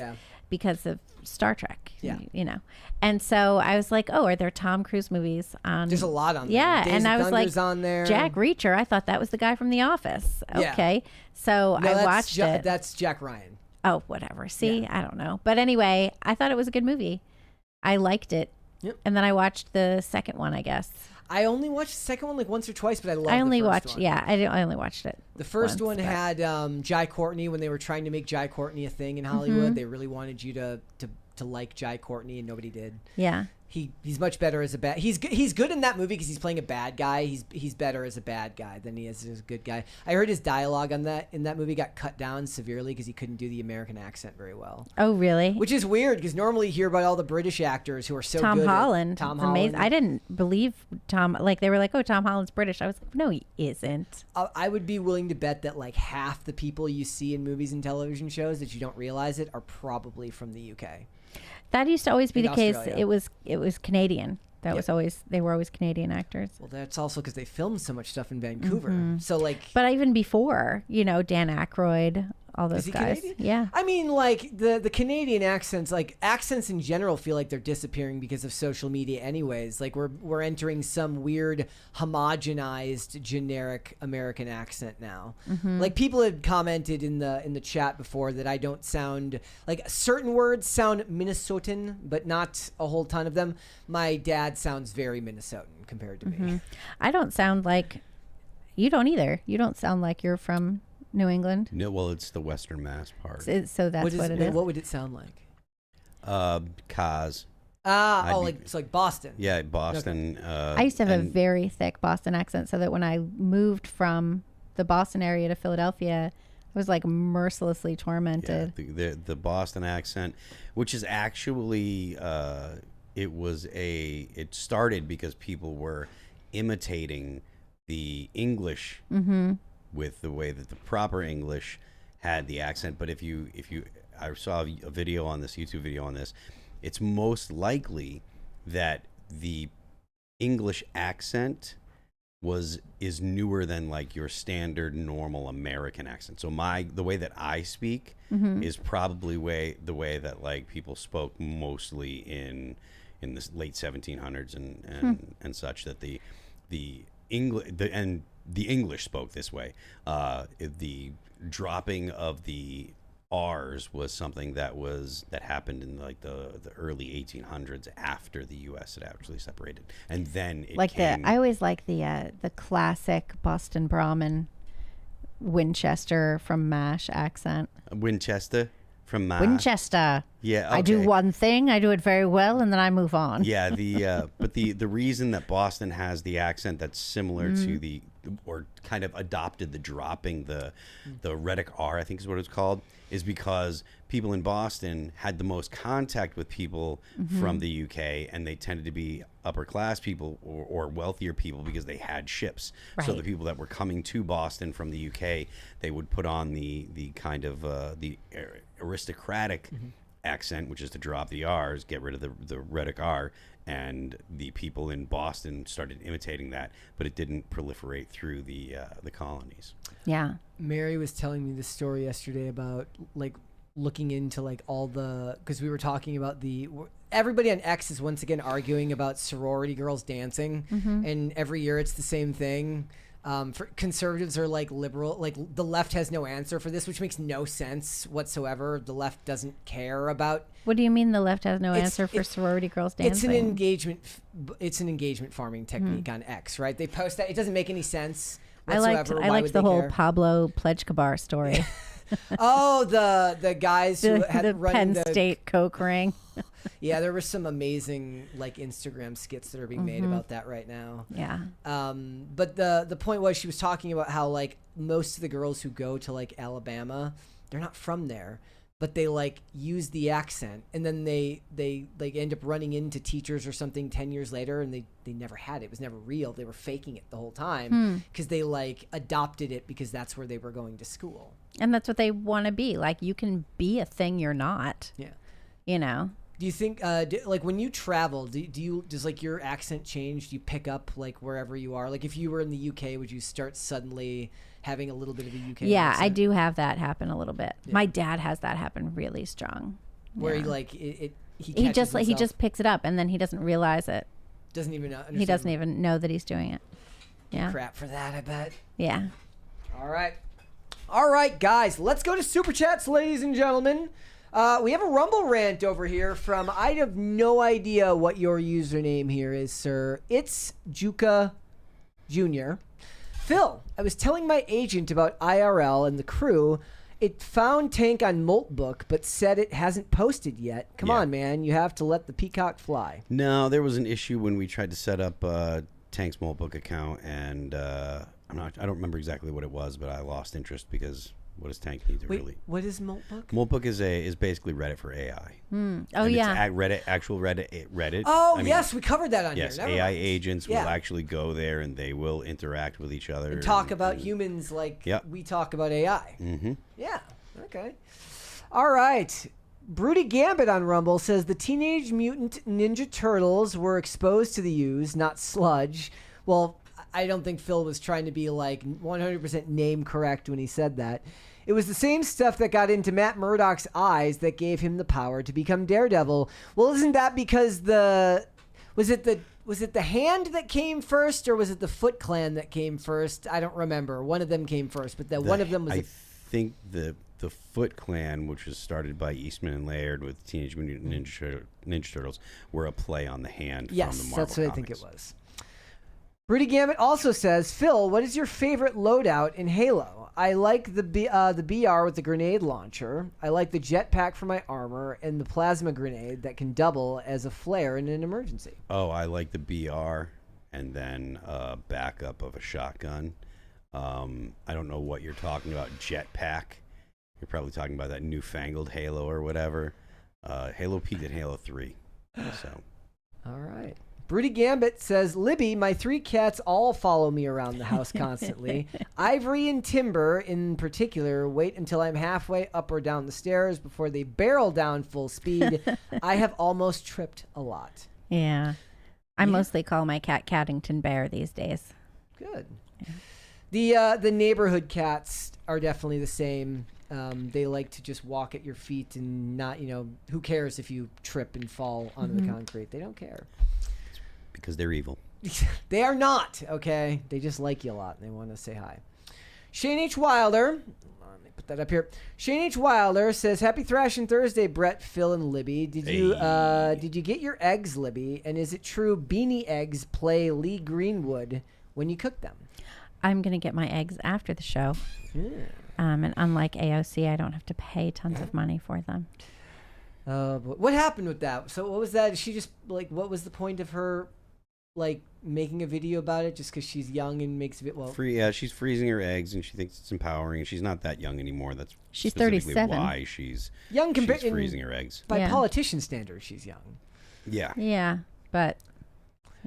of Star Trek. Yeah. You know. And so I was like, oh, are there Tom Cruise movies on? There's a lot on there. Yeah, Days and of I was Thunder's like, on there. Jack Reacher. I thought that was the guy from The Office. Yeah. Okay, so No, I watched it. That's Jack Ryan. Oh, whatever. See, I don't know. But anyway, I thought it was a good movie. I liked it. Yep. And then I watched the second one, I guess. I only watched the second one like once or twice, but I loved I only the first watched, one. I only watched it. The first once, one had Jai Courtney when they were trying to make Jai Courtney a thing in Hollywood. They really wanted you to like Jai Courtney, and nobody did. Yeah. He's much better as a bad. He's good in that movie because he's playing a bad guy. He's better as a bad guy than he is as a good guy. I heard his dialogue in that movie got cut down severely because he couldn't do the American accent very well. Oh, really? Which is weird because normally you hear about all the British actors who are so Tom good. Holland. Tom It's Holland. amazing. I didn't believe Tom. Like they were like, oh, Tom Holland's British. I was like, no, he isn't. I would be willing to bet that like half the people you see in movies and television shows that you don't realize it are probably from the UK. That used to always be In the case. Australia. It was Canadian. That Yep. was always, they were always Canadian actors. Well, that's also because they filmed so much stuff in Vancouver. So like, But even before, Dan Aykroyd, all those is he guys. Canadian? Yeah. I mean, like the Canadian accents, like accents in general, feel like they're disappearing because of social media. Anyways, like we're entering some weird homogenized generic American accent now. Like people had commented in the chat before that I don't sound like certain words sound Minnesotan, but not a whole ton of them. My dad sounds very Minnesotan compared to me. I don't sound like, you don't either. You don't sound like you're from New England. No, well, it's the Western Mass part. So that's what it is. What would it sound like? Kaz. Like Boston. Yeah, Boston. I used to have a very thick Boston accent, so that when I moved from the Boston area to Philadelphia, I was like mercilessly tormented. Yeah, the Boston accent, which is actually it started because people were imitating the English with the way that the proper English had the accent. But if you I saw a video on this, YouTube video on this, it's most likely that the English accent is newer than like your standard normal American accent. So the way that I speak is probably the way that like people spoke mostly in the late 1700s and such, that the English spoke this way. The dropping of the R's was something that happened in like the early 1800s after the U.S. had actually separated, and then it Like came, I always like the classic Boston Brahmin Winchester from MASH accent. Winchester from Winchester. Yeah, I do okay. one thing, I do it very well, and then I move on. Yeah, but the reason that Boston has the accent that's similar to or kind of adopted the dropping the rhetoric R, I think is what it's called, is because people in Boston had the most contact with people from the UK, and they tended to be upper class people or wealthier people because they had ships. So Right. the people that were coming to Boston from the UK, they would put on the kind of the aristocratic accent, which is to drop the R's, get rid of the rhetoric R, and the people in Boston started imitating that, but it didn't proliferate through the colonies. Yeah. Mary was telling me this story yesterday about like looking into like all the, because we were talking about everybody on X is once again arguing about sorority girls dancing, and every year it's the same thing. For conservatives are like liberal, like the left has no answer for this, which makes no sense whatsoever. The left doesn't care about. What do you mean the left has no It's- answer for it's- sorority girls dancing? It's an engagement farming technique on X, right? They post that. It doesn't make any sense I whatsoever. liked Why would the they whole care? Pablo Plechkabar story. Oh, the guys who the had run Penn the State Coke ring. Yeah, there were some amazing like Instagram skits that are being made about that right now. Yeah. But the point was, she was talking about how like most of the girls who go to like Alabama, they're not from there, but they like use the accent, and then they like end up running into teachers or something 10 years later, and they never had it. It was never real. They were faking it the whole time because they like adopted it because that's where they were going to school. And that's what they want to be. Like, you can be a thing you're not. Yeah. You know? Do you think, like when you travel, does like your accent change? Do you pick up like wherever you are? Like if you were in the UK, would you start suddenly having a little bit of a UK Yeah, accent? I do have that happen a little bit. My dad has that happen really strong. Where Yeah. he like he he just himself, picks it up, and then he doesn't realize it. doesn't even understand. He doesn't even know that he's doing it. Yeah. crap for that, I bet. Yeah. All right, guys, let's go to Super Chats, ladies and gentlemen. We have a Rumble rant over here from, I have no idea what your username here is, sir. It's Juka Jr. Phil, I was telling my agent about IRL and the crew. It found Tank on Moltbook, but said it hasn't posted yet. Come Yeah. on, man. You have to let the peacock fly. No, there was an issue when we tried to set up Tank's Moltbook account, and I don't remember exactly what it was, but I lost interest because what does Tank need to Wait, really? what is Moltbook? Moltbook is basically Reddit for AI. Oh, And yeah. it's actual Reddit. Oh, I mean, yes, we covered that on yes, here. Never AI mind. agents Yeah. will actually go there and they will interact with each other And talk about and- humans like Yep. we talk about AI. Mm-hmm. Yeah. Okay. All right. Broody Gambit on Rumble says the Teenage Mutant Ninja Turtles were exposed to the ooze, not sludge. Well, I don't think Phil was trying to be like 100% name correct when he said that. It was the same stuff that got into Matt Murdock's eyes that gave him the power to become Daredevil. Well, isn't that because was it the hand that came first, or was it the Foot Clan that came first? I don't remember. One of them came first, but one of them was I think the Foot Clan, which was started by Eastman and Laird with Teenage Mutant Ninja Turtles, were a play on the hand from the Yes, Marvel that's what comics. I think it was. Broody Gambit also says, Phil, what is your favorite loadout in Halo? I like the BR with the grenade launcher. I like the jetpack for my armor, and the plasma grenade that can double as a flare in an emergency. Oh, I like the BR and then backup of a shotgun. I don't know what you're talking about. Jetpack. You're probably talking about that newfangled Halo or whatever. Halo peaked at Halo 3. So. All right. Broody Gambit says, Libby, my 3 cats all follow me around the house constantly. Ivory and Timber, in particular, wait until I'm halfway up or down the stairs before they barrel down full speed. I have almost tripped a lot. Yeah. I mostly call my cat Caddington Bear these days. Good. The neighborhood cats are definitely the same. They like to just walk at your feet and not, who cares if you trip and fall onto the concrete? They don't care. Because they're evil. They are not, okay? They just like you a lot and they want to say hi. Shane H. Wilder. Let me put that up here. Shane H. Wilder says, "Happy Thrashing Thursday, Brett, Phil, and Libby. Did you get your eggs, Libby? And is it true beanie eggs play Lee Greenwood when you cook them?" I'm going to get my eggs after the show. And unlike AOC, I don't have to pay tons of money for them. But what happened with that? So what was that? Is she just like, what was the point of her like making a video about it just because she's young and makes it she's freezing her eggs and she thinks it's empowering. She's not that young anymore. That's she's specifically 37. why she's young she's freezing her eggs. By politician standards, she's young. Yeah, but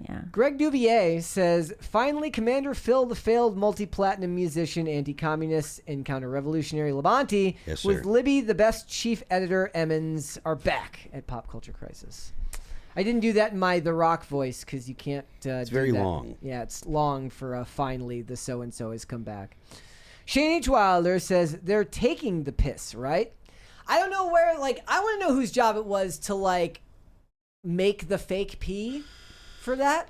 yeah. Greg Duvier says, "Finally, Commander Phil, the failed multi-platinum musician, anti-communist, and counter-revolutionary Levanti, Yes, with sir. Libby, the best chief editor, Emmons, are back at Pop Culture Crisis." I didn't do that in my The Rock voice because you can't. It's very long. Yeah, it's long for finally the so-and-so has come back. Shane H. Wilder says, "They're taking the piss, right?" I don't know where, like, I want to know whose job it was to, like, make the fake pee for that.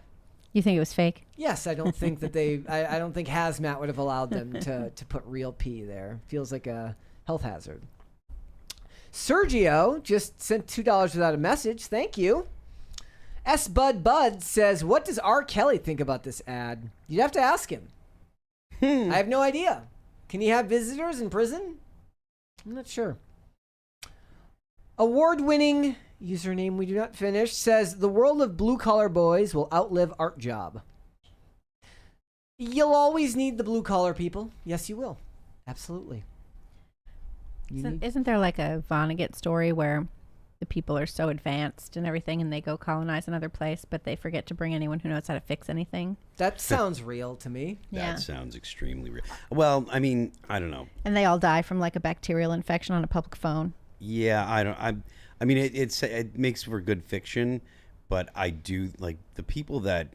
You think it was fake? Yes, I don't think that I don't think Hazmat would have allowed them to put real pee there. Feels like a health hazard. Sergio just sent $2 without a message. Thank you. S. Bud says, "What does R. Kelly think about this ad?" You'd have to ask him. I have no idea. Can he have visitors in prison? I'm not sure. Award-winning username we do not finish says, "The world of blue-collar boys will outlive art job." You'll always need the blue-collar people. Yes, you will. Absolutely. Isn't there like a Vonnegut story where the people are so advanced and everything and they go colonize another place, but they forget to bring anyone who knows how to fix anything? That sounds real to me. Yeah. That sounds extremely real. Well, I mean, I don't know. And they all die from like a bacterial infection on a public phone. Yeah, I mean, it makes for good fiction, but I do like the people that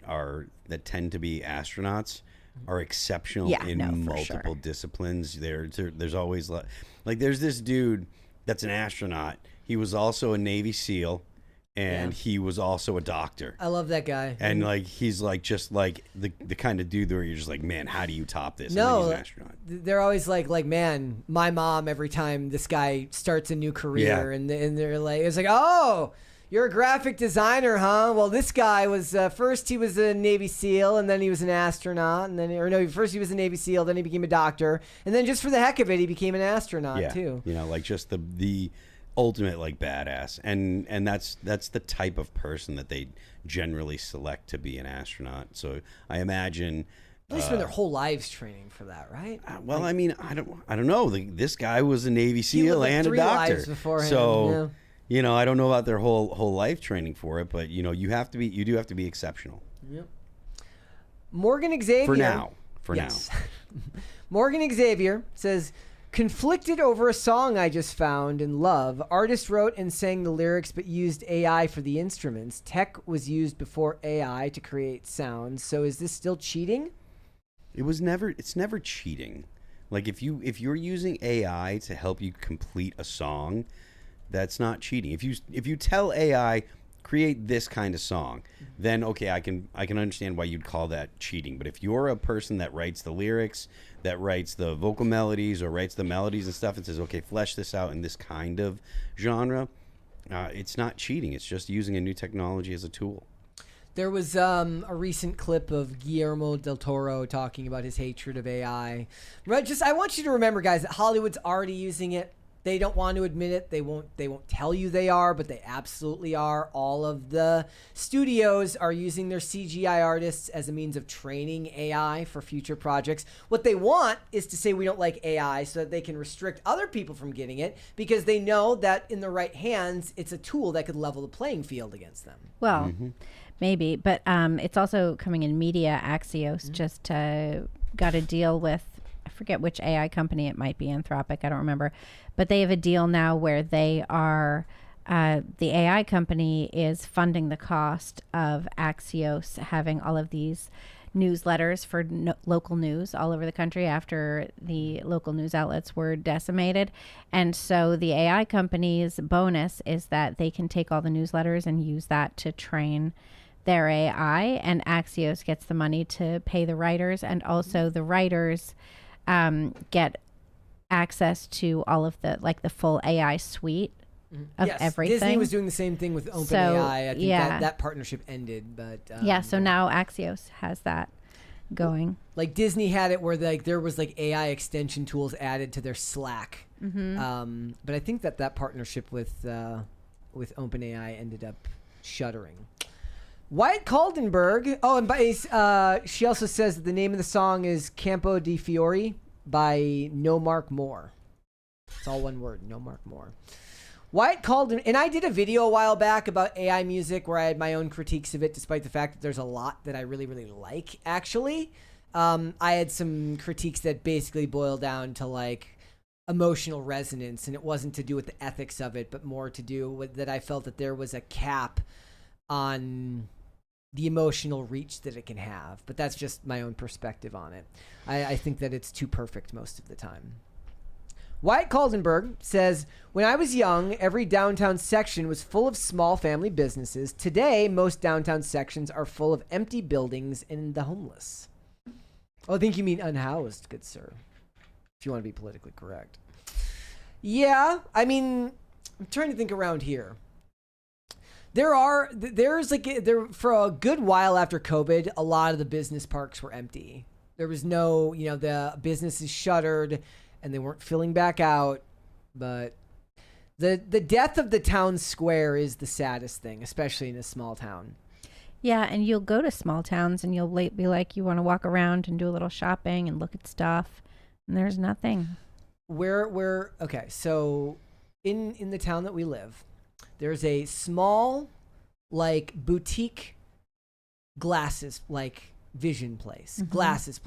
tend to be astronauts are exceptional in multiple disciplines. There's always like there's this dude that's an astronaut. He was also a Navy SEAL, and he was also a doctor. I love that guy. And like he's like just like the kind of dude where you're just like, man, how do you top this? No, and then he's an astronaut. They're always like, man, my mom, every time this guy starts a new career, and they're like, it's like, oh, you're a graphic designer, huh? Well, this guy was first he was a Navy SEAL, and then he was an astronaut, and then first he was a Navy SEAL, then he became a doctor, and then just for the heck of it, he became an astronaut too. You know, like just the ultimate like badass, and that's the type of person that they generally select to be an astronaut. So I imagine they spend their whole lives training for that, right? Well, I mean, I don't know. This guy was a Navy SEAL like and a 3 doctor, lives beforehand, so you know, I don't know about their whole life training for it, but you know, you do have to be exceptional. Yep. Morgan Xavier. For now. Morgan Xavier says, "Conflicted over a song I just found and love. Artist wrote and sang the lyrics but used AI for the instruments. Tech was used before AI to create sounds. So is this still cheating?" It's never cheating. Like if you're using AI to help you complete a song, that's not cheating. If you tell AI create this kind of song, then okay, I can understand why you'd call that cheating. But if you're a person that writes the lyrics, that writes the vocal melodies or writes the melodies and stuff and says, okay, flesh this out in this kind of genre, it's not cheating. It's just using a new technology as a tool. There was a recent clip of Guillermo del Toro talking about his hatred of AI. Right, I want you to remember, guys, that Hollywood's already using it. They don't want to admit it. They won't tell you they are, but they absolutely are. All of the studios are using their CGI artists as a means of training AI for future projects. What they want is to say we don't like AI so that they can restrict other people from getting it, because they know that in the right hands, it's a tool that could level the playing field against them. Well, maybe, but it's also coming in media. Axios just got a deal with, I forget which AI company it might be, Anthropic, I don't remember, but they have a deal now where they are, the AI company is funding the cost of Axios having all of these newsletters for local news all over the country after the local news outlets were decimated. And so the AI company's bonus is that they can take all the newsletters and use that to train their AI, and Axios gets the money to pay the writers, and also the writers get access to all of the full AI suite of Yes, everything. Disney was doing the same thing with OpenAI. I think that partnership ended, but so now Axios has that going. Like Disney had it where there was AI extension tools added to their Slack. But I think that partnership with OpenAI ended up shuttering. Wyatt Caldenberg. Oh, and she also says that the name of the song is Campo di Fiori by No Mark Moore. It's all one word, No Mark Moore. Wyatt Calden, and I did a video a while back about AI music where I had my own critiques of it, despite the fact that there's a lot that I really, really like, actually. I had some critiques that basically boil down to emotional resonance, and it wasn't to do with the ethics of it, but more to do with that I felt that there was a cap on the emotional reach that it can have. But that's just my own perspective on it. I think that it's too perfect most of the time. Wyatt Caldenberg says, when I was young, every downtown section was full of small family businesses. Today, most downtown sections are full of empty buildings and the homeless. Oh, I think you mean unhoused, good sir, if you want to be politically correct. Yeah, I mean, I'm trying to think around here. There's for a good while after COVID, a lot of the business parks were empty. There was no, the businesses shuttered and they weren't filling back out. But the death of the town square is the saddest thing, especially in a small town. Yeah, and you'll go to small towns and you'll be like, you want to walk around and do a little shopping and look at stuff, and there's nothing. Okay, so in the town that we live, there's a small boutique glasses vision place, glasses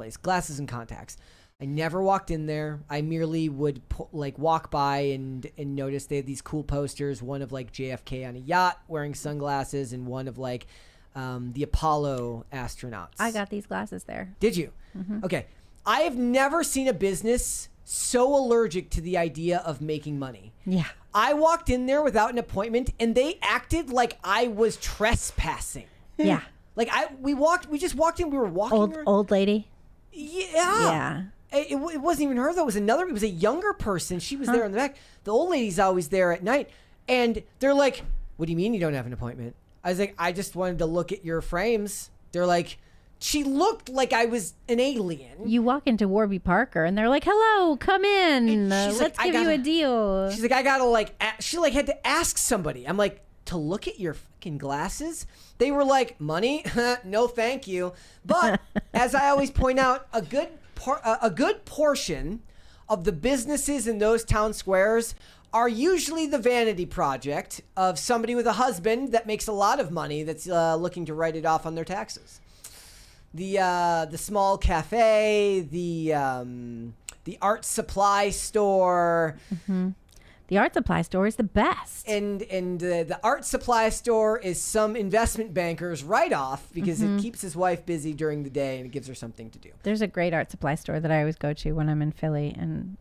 and contacts. I never walked in there. I merely would walk by and notice they had these cool posters, one of JFK on a yacht wearing sunglasses and one of the Apollo astronauts. I got these glasses there. Did you? Mm-hmm. Okay. I have never seen a business so allergic to the idea of making money. Yeah. I walked in there without an appointment and they acted like I was trespassing. Yeah. We just walked in, we were walking old lady. Yeah. Yeah. It wasn't even her though. It was a younger person. She was there in the back. The old lady's always there at night. And they're like, what do you mean you don't have an appointment? I was like, I just wanted to look at your frames. They're like, she looked like I was an alien. You walk into Warby Parker and they're like, hello, come in. Let's give you a deal. She's like, I gotta she had to ask somebody. I'm like, to look at your fucking glasses? They were like, money? No, thank you. But as I always point out, a good portion of the businesses in those town squares are usually the vanity project of somebody with a husband that makes a lot of money that's looking to write it off on their taxes. The small cafe, the art supply store. Mm-hmm. The art supply store is the best. And the art supply store is some investment banker's write-off because it keeps his wife busy during the day and it gives her something to do. There's a great art supply store that I always go to when I'm in Philly, and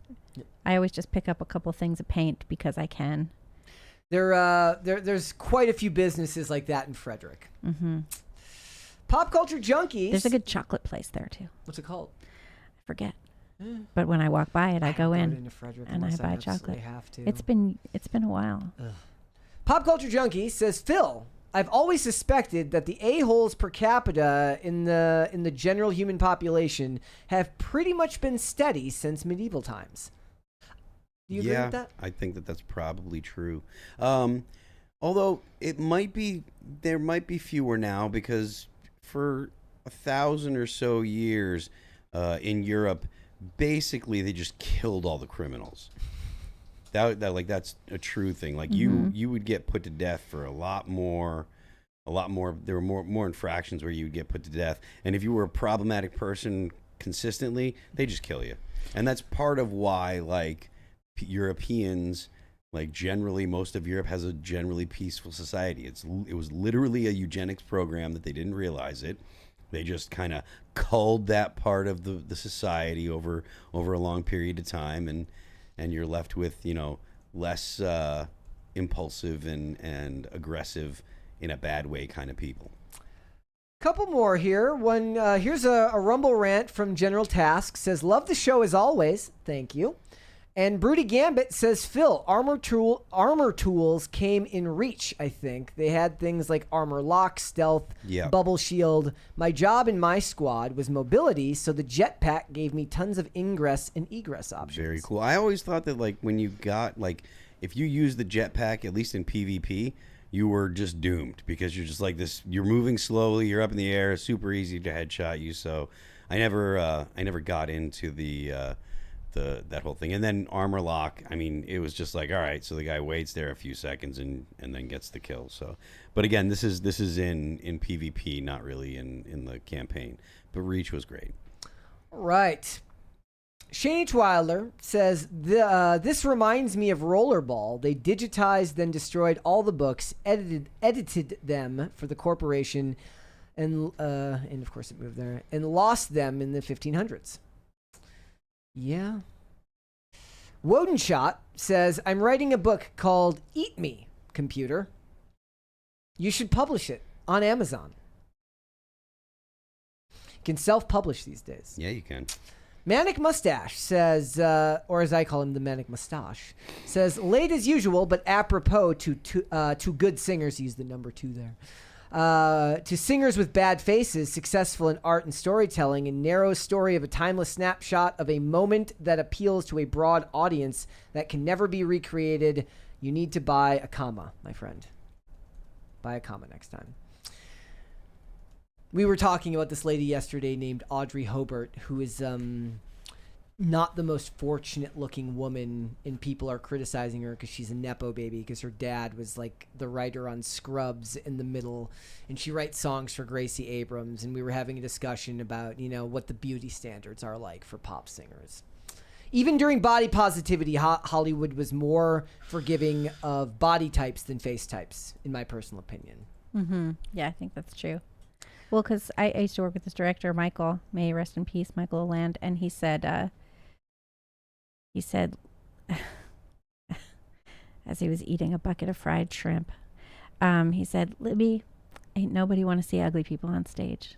I always just pick up a couple things of paint because I can. There's quite a few businesses like that in Frederick. Mm-hmm. Pop Culture Junkies. There's a good chocolate place there too. What's it called? I forget. But when I walk by it, I go in and I buy chocolate. Have to. It's been a while. Ugh. Pop Culture Junkie says, Phil, I've always suspected that the a-holes per capita in the general human population have pretty much been steady since medieval times. Do you agree with that? I think that's probably true. Although there might be fewer now because for 1,000 or so years in Europe, basically they just killed all the criminals. That's a true thing. You would get put to death for a lot more. There were more infractions where you would get put to death, and if you were a problematic person consistently, they just kill you. And that's part of why Europeans, generally most of Europe has a generally peaceful society. It was literally a eugenics program that they didn't realize it. They just kind of culled that part of the society over a long period of time, and you're left with less impulsive and aggressive in a bad way kind of people. Couple more here. One here's a Rumble rant from General Task. Says, love the show as always. Thank you. And Broody Gambit says, Phil, armor tools came in Reach, I think. They had things like armor lock, stealth, bubble shield. My job in my squad was mobility, so the jetpack gave me tons of ingress and egress options. Very cool. I always thought that, like, when you got, like, if you use the jetpack, at least in PvP, you were just doomed because you're just like this. You're moving slowly. You're up in the air. It's super easy to headshot you. So I never got into that whole thing. And then armor lock. I mean, it was just like, all right. So the guy waits there a few seconds and then gets the kill. So, but again, this is in PvP, not really in the campaign. But Reach was great. Right. Shane H. Wilder says, this reminds me of Rollerball. They digitized, then destroyed all the books, edited them for the corporation, and of course it moved there, and lost them in the 1500s. Yeah. Wodenshot says, I'm writing a book called Eat Me, Computer. You should publish it on Amazon. You can self-publish these days. Yeah, you can. Manic Mustache says, or as I call him, the Manic Mustache, says, late as usual, but apropos to good singers, use the number 2 there, to singers with bad faces, successful in art and storytelling, and narrow story of a timeless snapshot of a moment that appeals to a broad audience that can never be recreated. You need to buy a comma, my friend. Buy a comma next time. We were talking about this lady yesterday named Audrey Hobart, who is not the most fortunate-looking woman, and people are criticizing her because she's a Nepo baby because her dad was, like, the writer on Scrubs in the middle, and she writes songs for Gracie Abrams, and we were having a discussion about, you know, what the beauty standards are like for pop singers. Even during body positivity, Hollywood was more forgiving of body types than face types, in my personal opinion. Mm-hmm. Yeah, I think that's true. Well, because I used to work with this director, Michael, may he rest in peace, Michael Land, and he said, as he was eating a bucket of fried shrimp, he said, Libby, ain't nobody want to see ugly people on stage.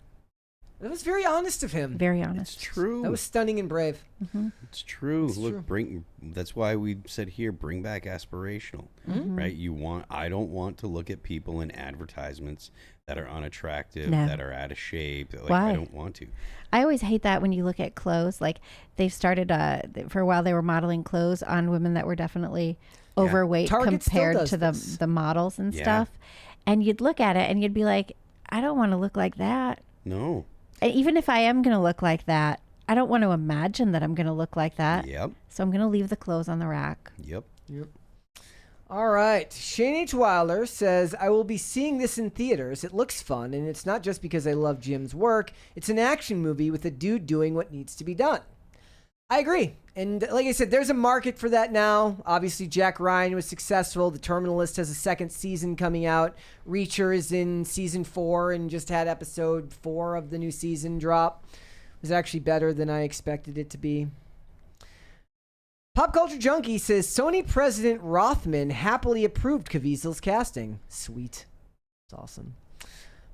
That was very honest of him. Very honest. It's true. That was stunning and brave. Mm-hmm. It's true. It's Look, true. That's why we said here, bring back aspirational, right? I don't want to look at people in advertisements that are unattractive, that are out of shape. Like, why? I don't want to. I always hate that when you look at clothes. Like, they've started, for a while, they were modeling clothes on women that were definitely overweight Target compared to this. the models and stuff. And you'd look at it and you'd be like, I don't want to look like that. No. And even if I am going to look like that, I don't want to imagine that I'm going to look like that. Yep. So I'm going to leave the clothes on the rack. Yep. All right. Shane H. Wilder says, I will be seeing this in theaters. It looks fun, and it's not just because I love Jim's work. It's an action movie with a dude doing what needs to be done. I agree. And like I said, there's a market for that now. Obviously, Jack Ryan was successful. The Terminalist has a second season coming out. Reacher is in season 4 and just had episode 4 of the new season drop. It was actually better than I expected it to be. Pop Culture Junkie says, Sony President Rothman happily approved Caviezel's casting. Sweet. That's awesome.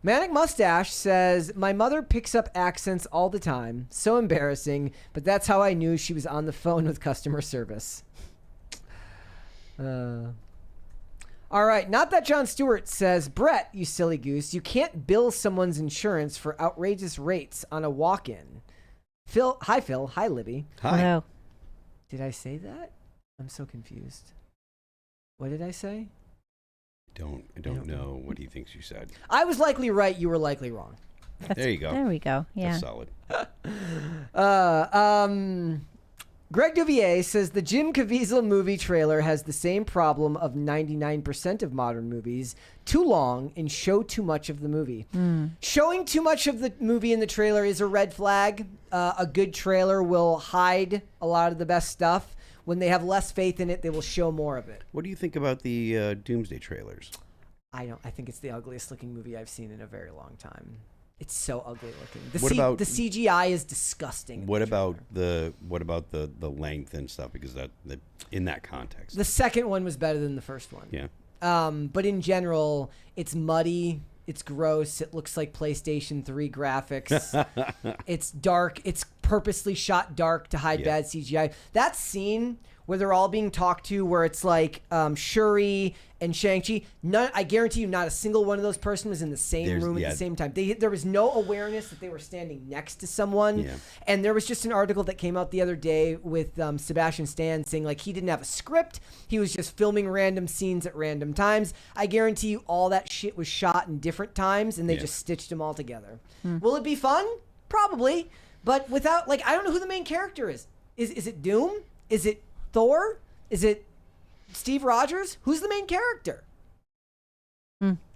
Manic Mustache says, my mother picks up accents all the time. So embarrassing, but that's how I knew she was on the phone with customer service. All right, Not That John Stewart says, Brett, you silly goose, you can't bill someone's insurance for outrageous rates on a walk-in. Phil, hi Libby. Hi. Hello. Did I say that? I'm so confused. What did I say? I don't know what he thinks you said. I was likely right. You were likely wrong. There you go. There we go. Yeah. That's solid. Greg Duvier says the Jim Caviezel movie trailer has the same problem of 99% of modern movies. Too long and show too much of the movie. Showing too much of the movie in the trailer is a red flag. A good trailer will hide a lot of the best stuff. When they have less faith in it, they will show more of it. What do you think about the Doomsday trailers? I think it's the ugliest looking movie I've seen in a very long time. It's so ugly looking. The CGI is disgusting. What about the length and stuff? Because that in that context, the second one was better than the first one. Yeah. But in general, it's muddy. It's gross. It looks like PlayStation 3 graphics. It's dark. It's purposely shot dark to hide bad CGI. That scene where they're all being talked to, where it's like Shuri and Shang-Chi, I guarantee you not a single one of those persons was in the same room at the same time. There was no awareness that they were standing next to someone. Yeah. And there was just an article that came out the other day with Sebastian Stan saying like he didn't have a script. He was just filming random scenes at random times. I guarantee you all that shit was shot in different times and they just stitched them all together. Will it be fun? Probably. But without, like, I don't know who the main character is. Is it Doom? Is it Thor? Is it Steve Rogers? Who's the main character?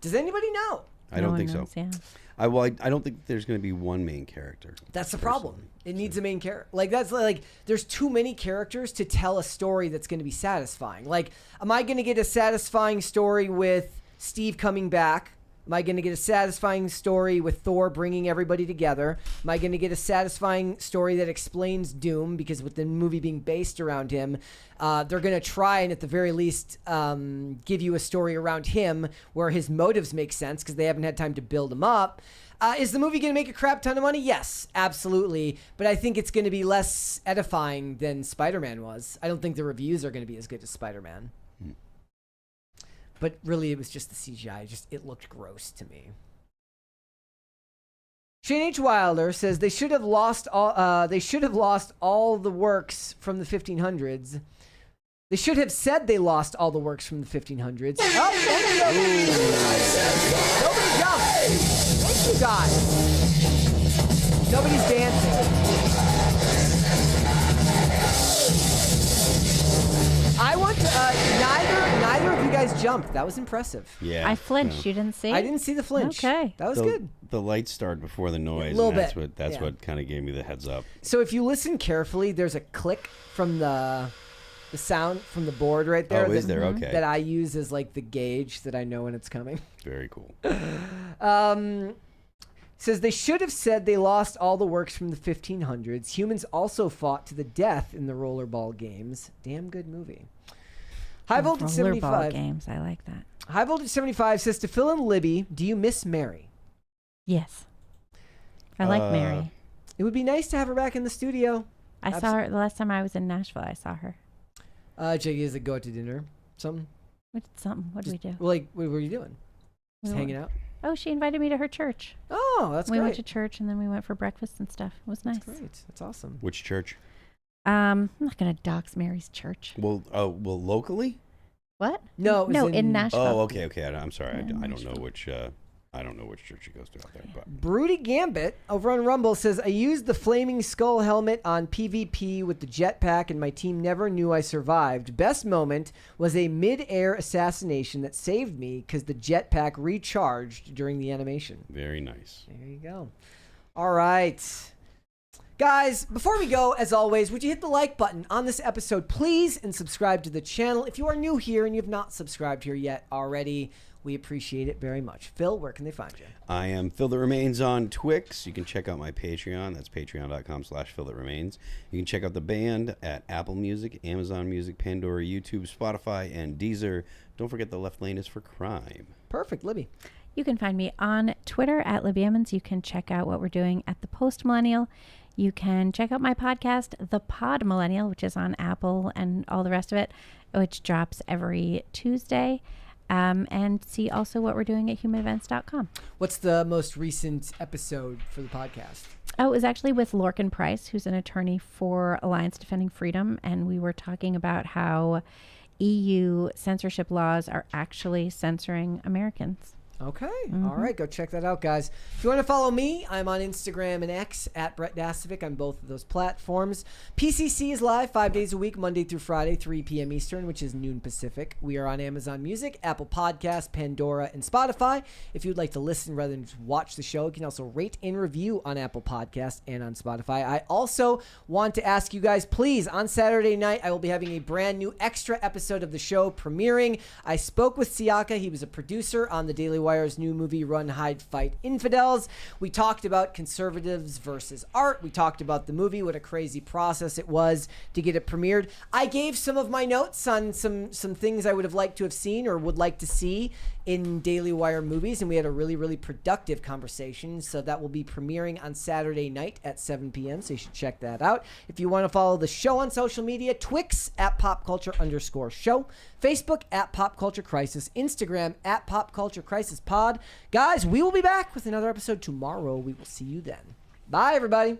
Does anybody know? I don't think so. Yeah. I don't think there's going to be one main character. That's the problem. It needs a main character. Like, that's like, there's too many characters to tell a story that's going to be satisfying. Like, am I going to get a satisfying story with Steve coming back? Am I going to get a satisfying story with Thor bringing everybody together? Am I going to get a satisfying story that explains Doom? Because with the movie being based around him, they're going to try and at the very least give you a story around him where his motives make sense because they haven't had time to build him up. Is the movie going to make a crap ton of money? Yes, absolutely. But I think it's going to be less edifying than Spider-Man was. I don't think the reviews are going to be as good as Spider-Man. But really, it was just the CGI. It looked gross to me. Shane H. Wilder says they should have lost all. They should have lost all the works from the 1500s. They should have said they lost all the works from the 1500s. Oh, thank you. Nobody jumped. Thank you, guys. Nobody's dancing. I want to, neither of you guys jumped. That was impressive. Yeah. I flinched. You didn't see? I didn't see the flinch. Okay. That was good. The lights started before the noise. A little and bit. That's what kind of gave me the heads up. So if you listen carefully, there's a click from the sound from the board right there. Oh, is there? Okay. That I use as like the gauge that I know when it's coming. Very cool. Says they should have said they lost all the works from the 1500s. Humans also fought to the death in the rollerball games. Damn good movie. High Voltage 75 games. I like that. High Voltage 75 says to Phil and Libby, do you miss Mary? Yes. I like Mary. It would be nice to have her back in the studio. I saw her the last time I was in Nashville. I saw her. Jake, is it go out to dinner? Something? What did we do? Like, what were you doing? Just hanging out? Oh, she invited me to her church. Oh, that's great. We went to church and then we went for breakfast and stuff. It was nice. That's great. That's awesome. Which church? I'm not gonna dox Mary's church. Well, locally? What? No, in Nashville. Oh, okay. I'm sorry. I don't know which. I don't know which church she goes to out there. But Broody Gambit over on Rumble says, I used the Flaming Skull helmet on PvP with the jetpack and my team never knew I survived. Best moment was a mid-air assassination that saved me because the jetpack recharged during the animation. Very nice. There you go. All right. Guys, before we go, as always, would you hit the like button on this episode, please, and subscribe to the channel. If you are new here and you have not subscribed here yet already, we appreciate it very much. Phil, where can they find you? I am Phil That Remains on Twix. You can check out my Patreon. That's patreon.com/Phil That Remains. You can check out the band at Apple Music, Amazon Music, Pandora, YouTube, Spotify, and Deezer. Don't forget the left lane is for crime. Perfect. Libby. You can find me on Twitter at Libby Emmons. You can check out what we're doing at The Post Millennial. You can check out my podcast, The Pod Millennial, which is on Apple and all the rest of it, which drops every Tuesday. And see also what we're doing at humanevents.com. What's the most recent episode for the podcast? Oh, it was actually with Lorcan Price, who's an attorney for Alliance Defending Freedom. And we were talking about how EU censorship laws are actually censoring Americans. Okay. All right. Go check that out, guys. If you want to follow me, I'm on Instagram and X at Brett Dasovic on both of those platforms. PCC is live 5 days a week, Monday through Friday, 3 p.m. Eastern, which is noon Pacific. We are on Amazon Music, Apple Podcasts, Pandora, and Spotify. If you'd like to listen rather than just watch the show, you can also rate and review on Apple Podcasts and on Spotify. I also want to ask you guys, please, on Saturday night, I will be having a brand new extra episode of the show premiering. I spoke with Siaka. He was a producer on the Daily Wire Wire's new movie, Run, Hide, Fight, Infidels. We talked about conservatives versus art. We talked about the movie, what a crazy process it was to get it premiered. I gave some of my notes on some things I would have liked to have seen or would like to see in Daily Wire movies, and we had a really, really productive conversation. So that will be premiering on Saturday night at 7 p.m., so you should check that out. If you want to follow the show on social media, Twix at @popculture_show, Facebook at Pop Culture Crisis, Instagram at Pop Culture Crisis Pod. Guys, we will be back with another episode tomorrow. We will see you then. Bye, everybody.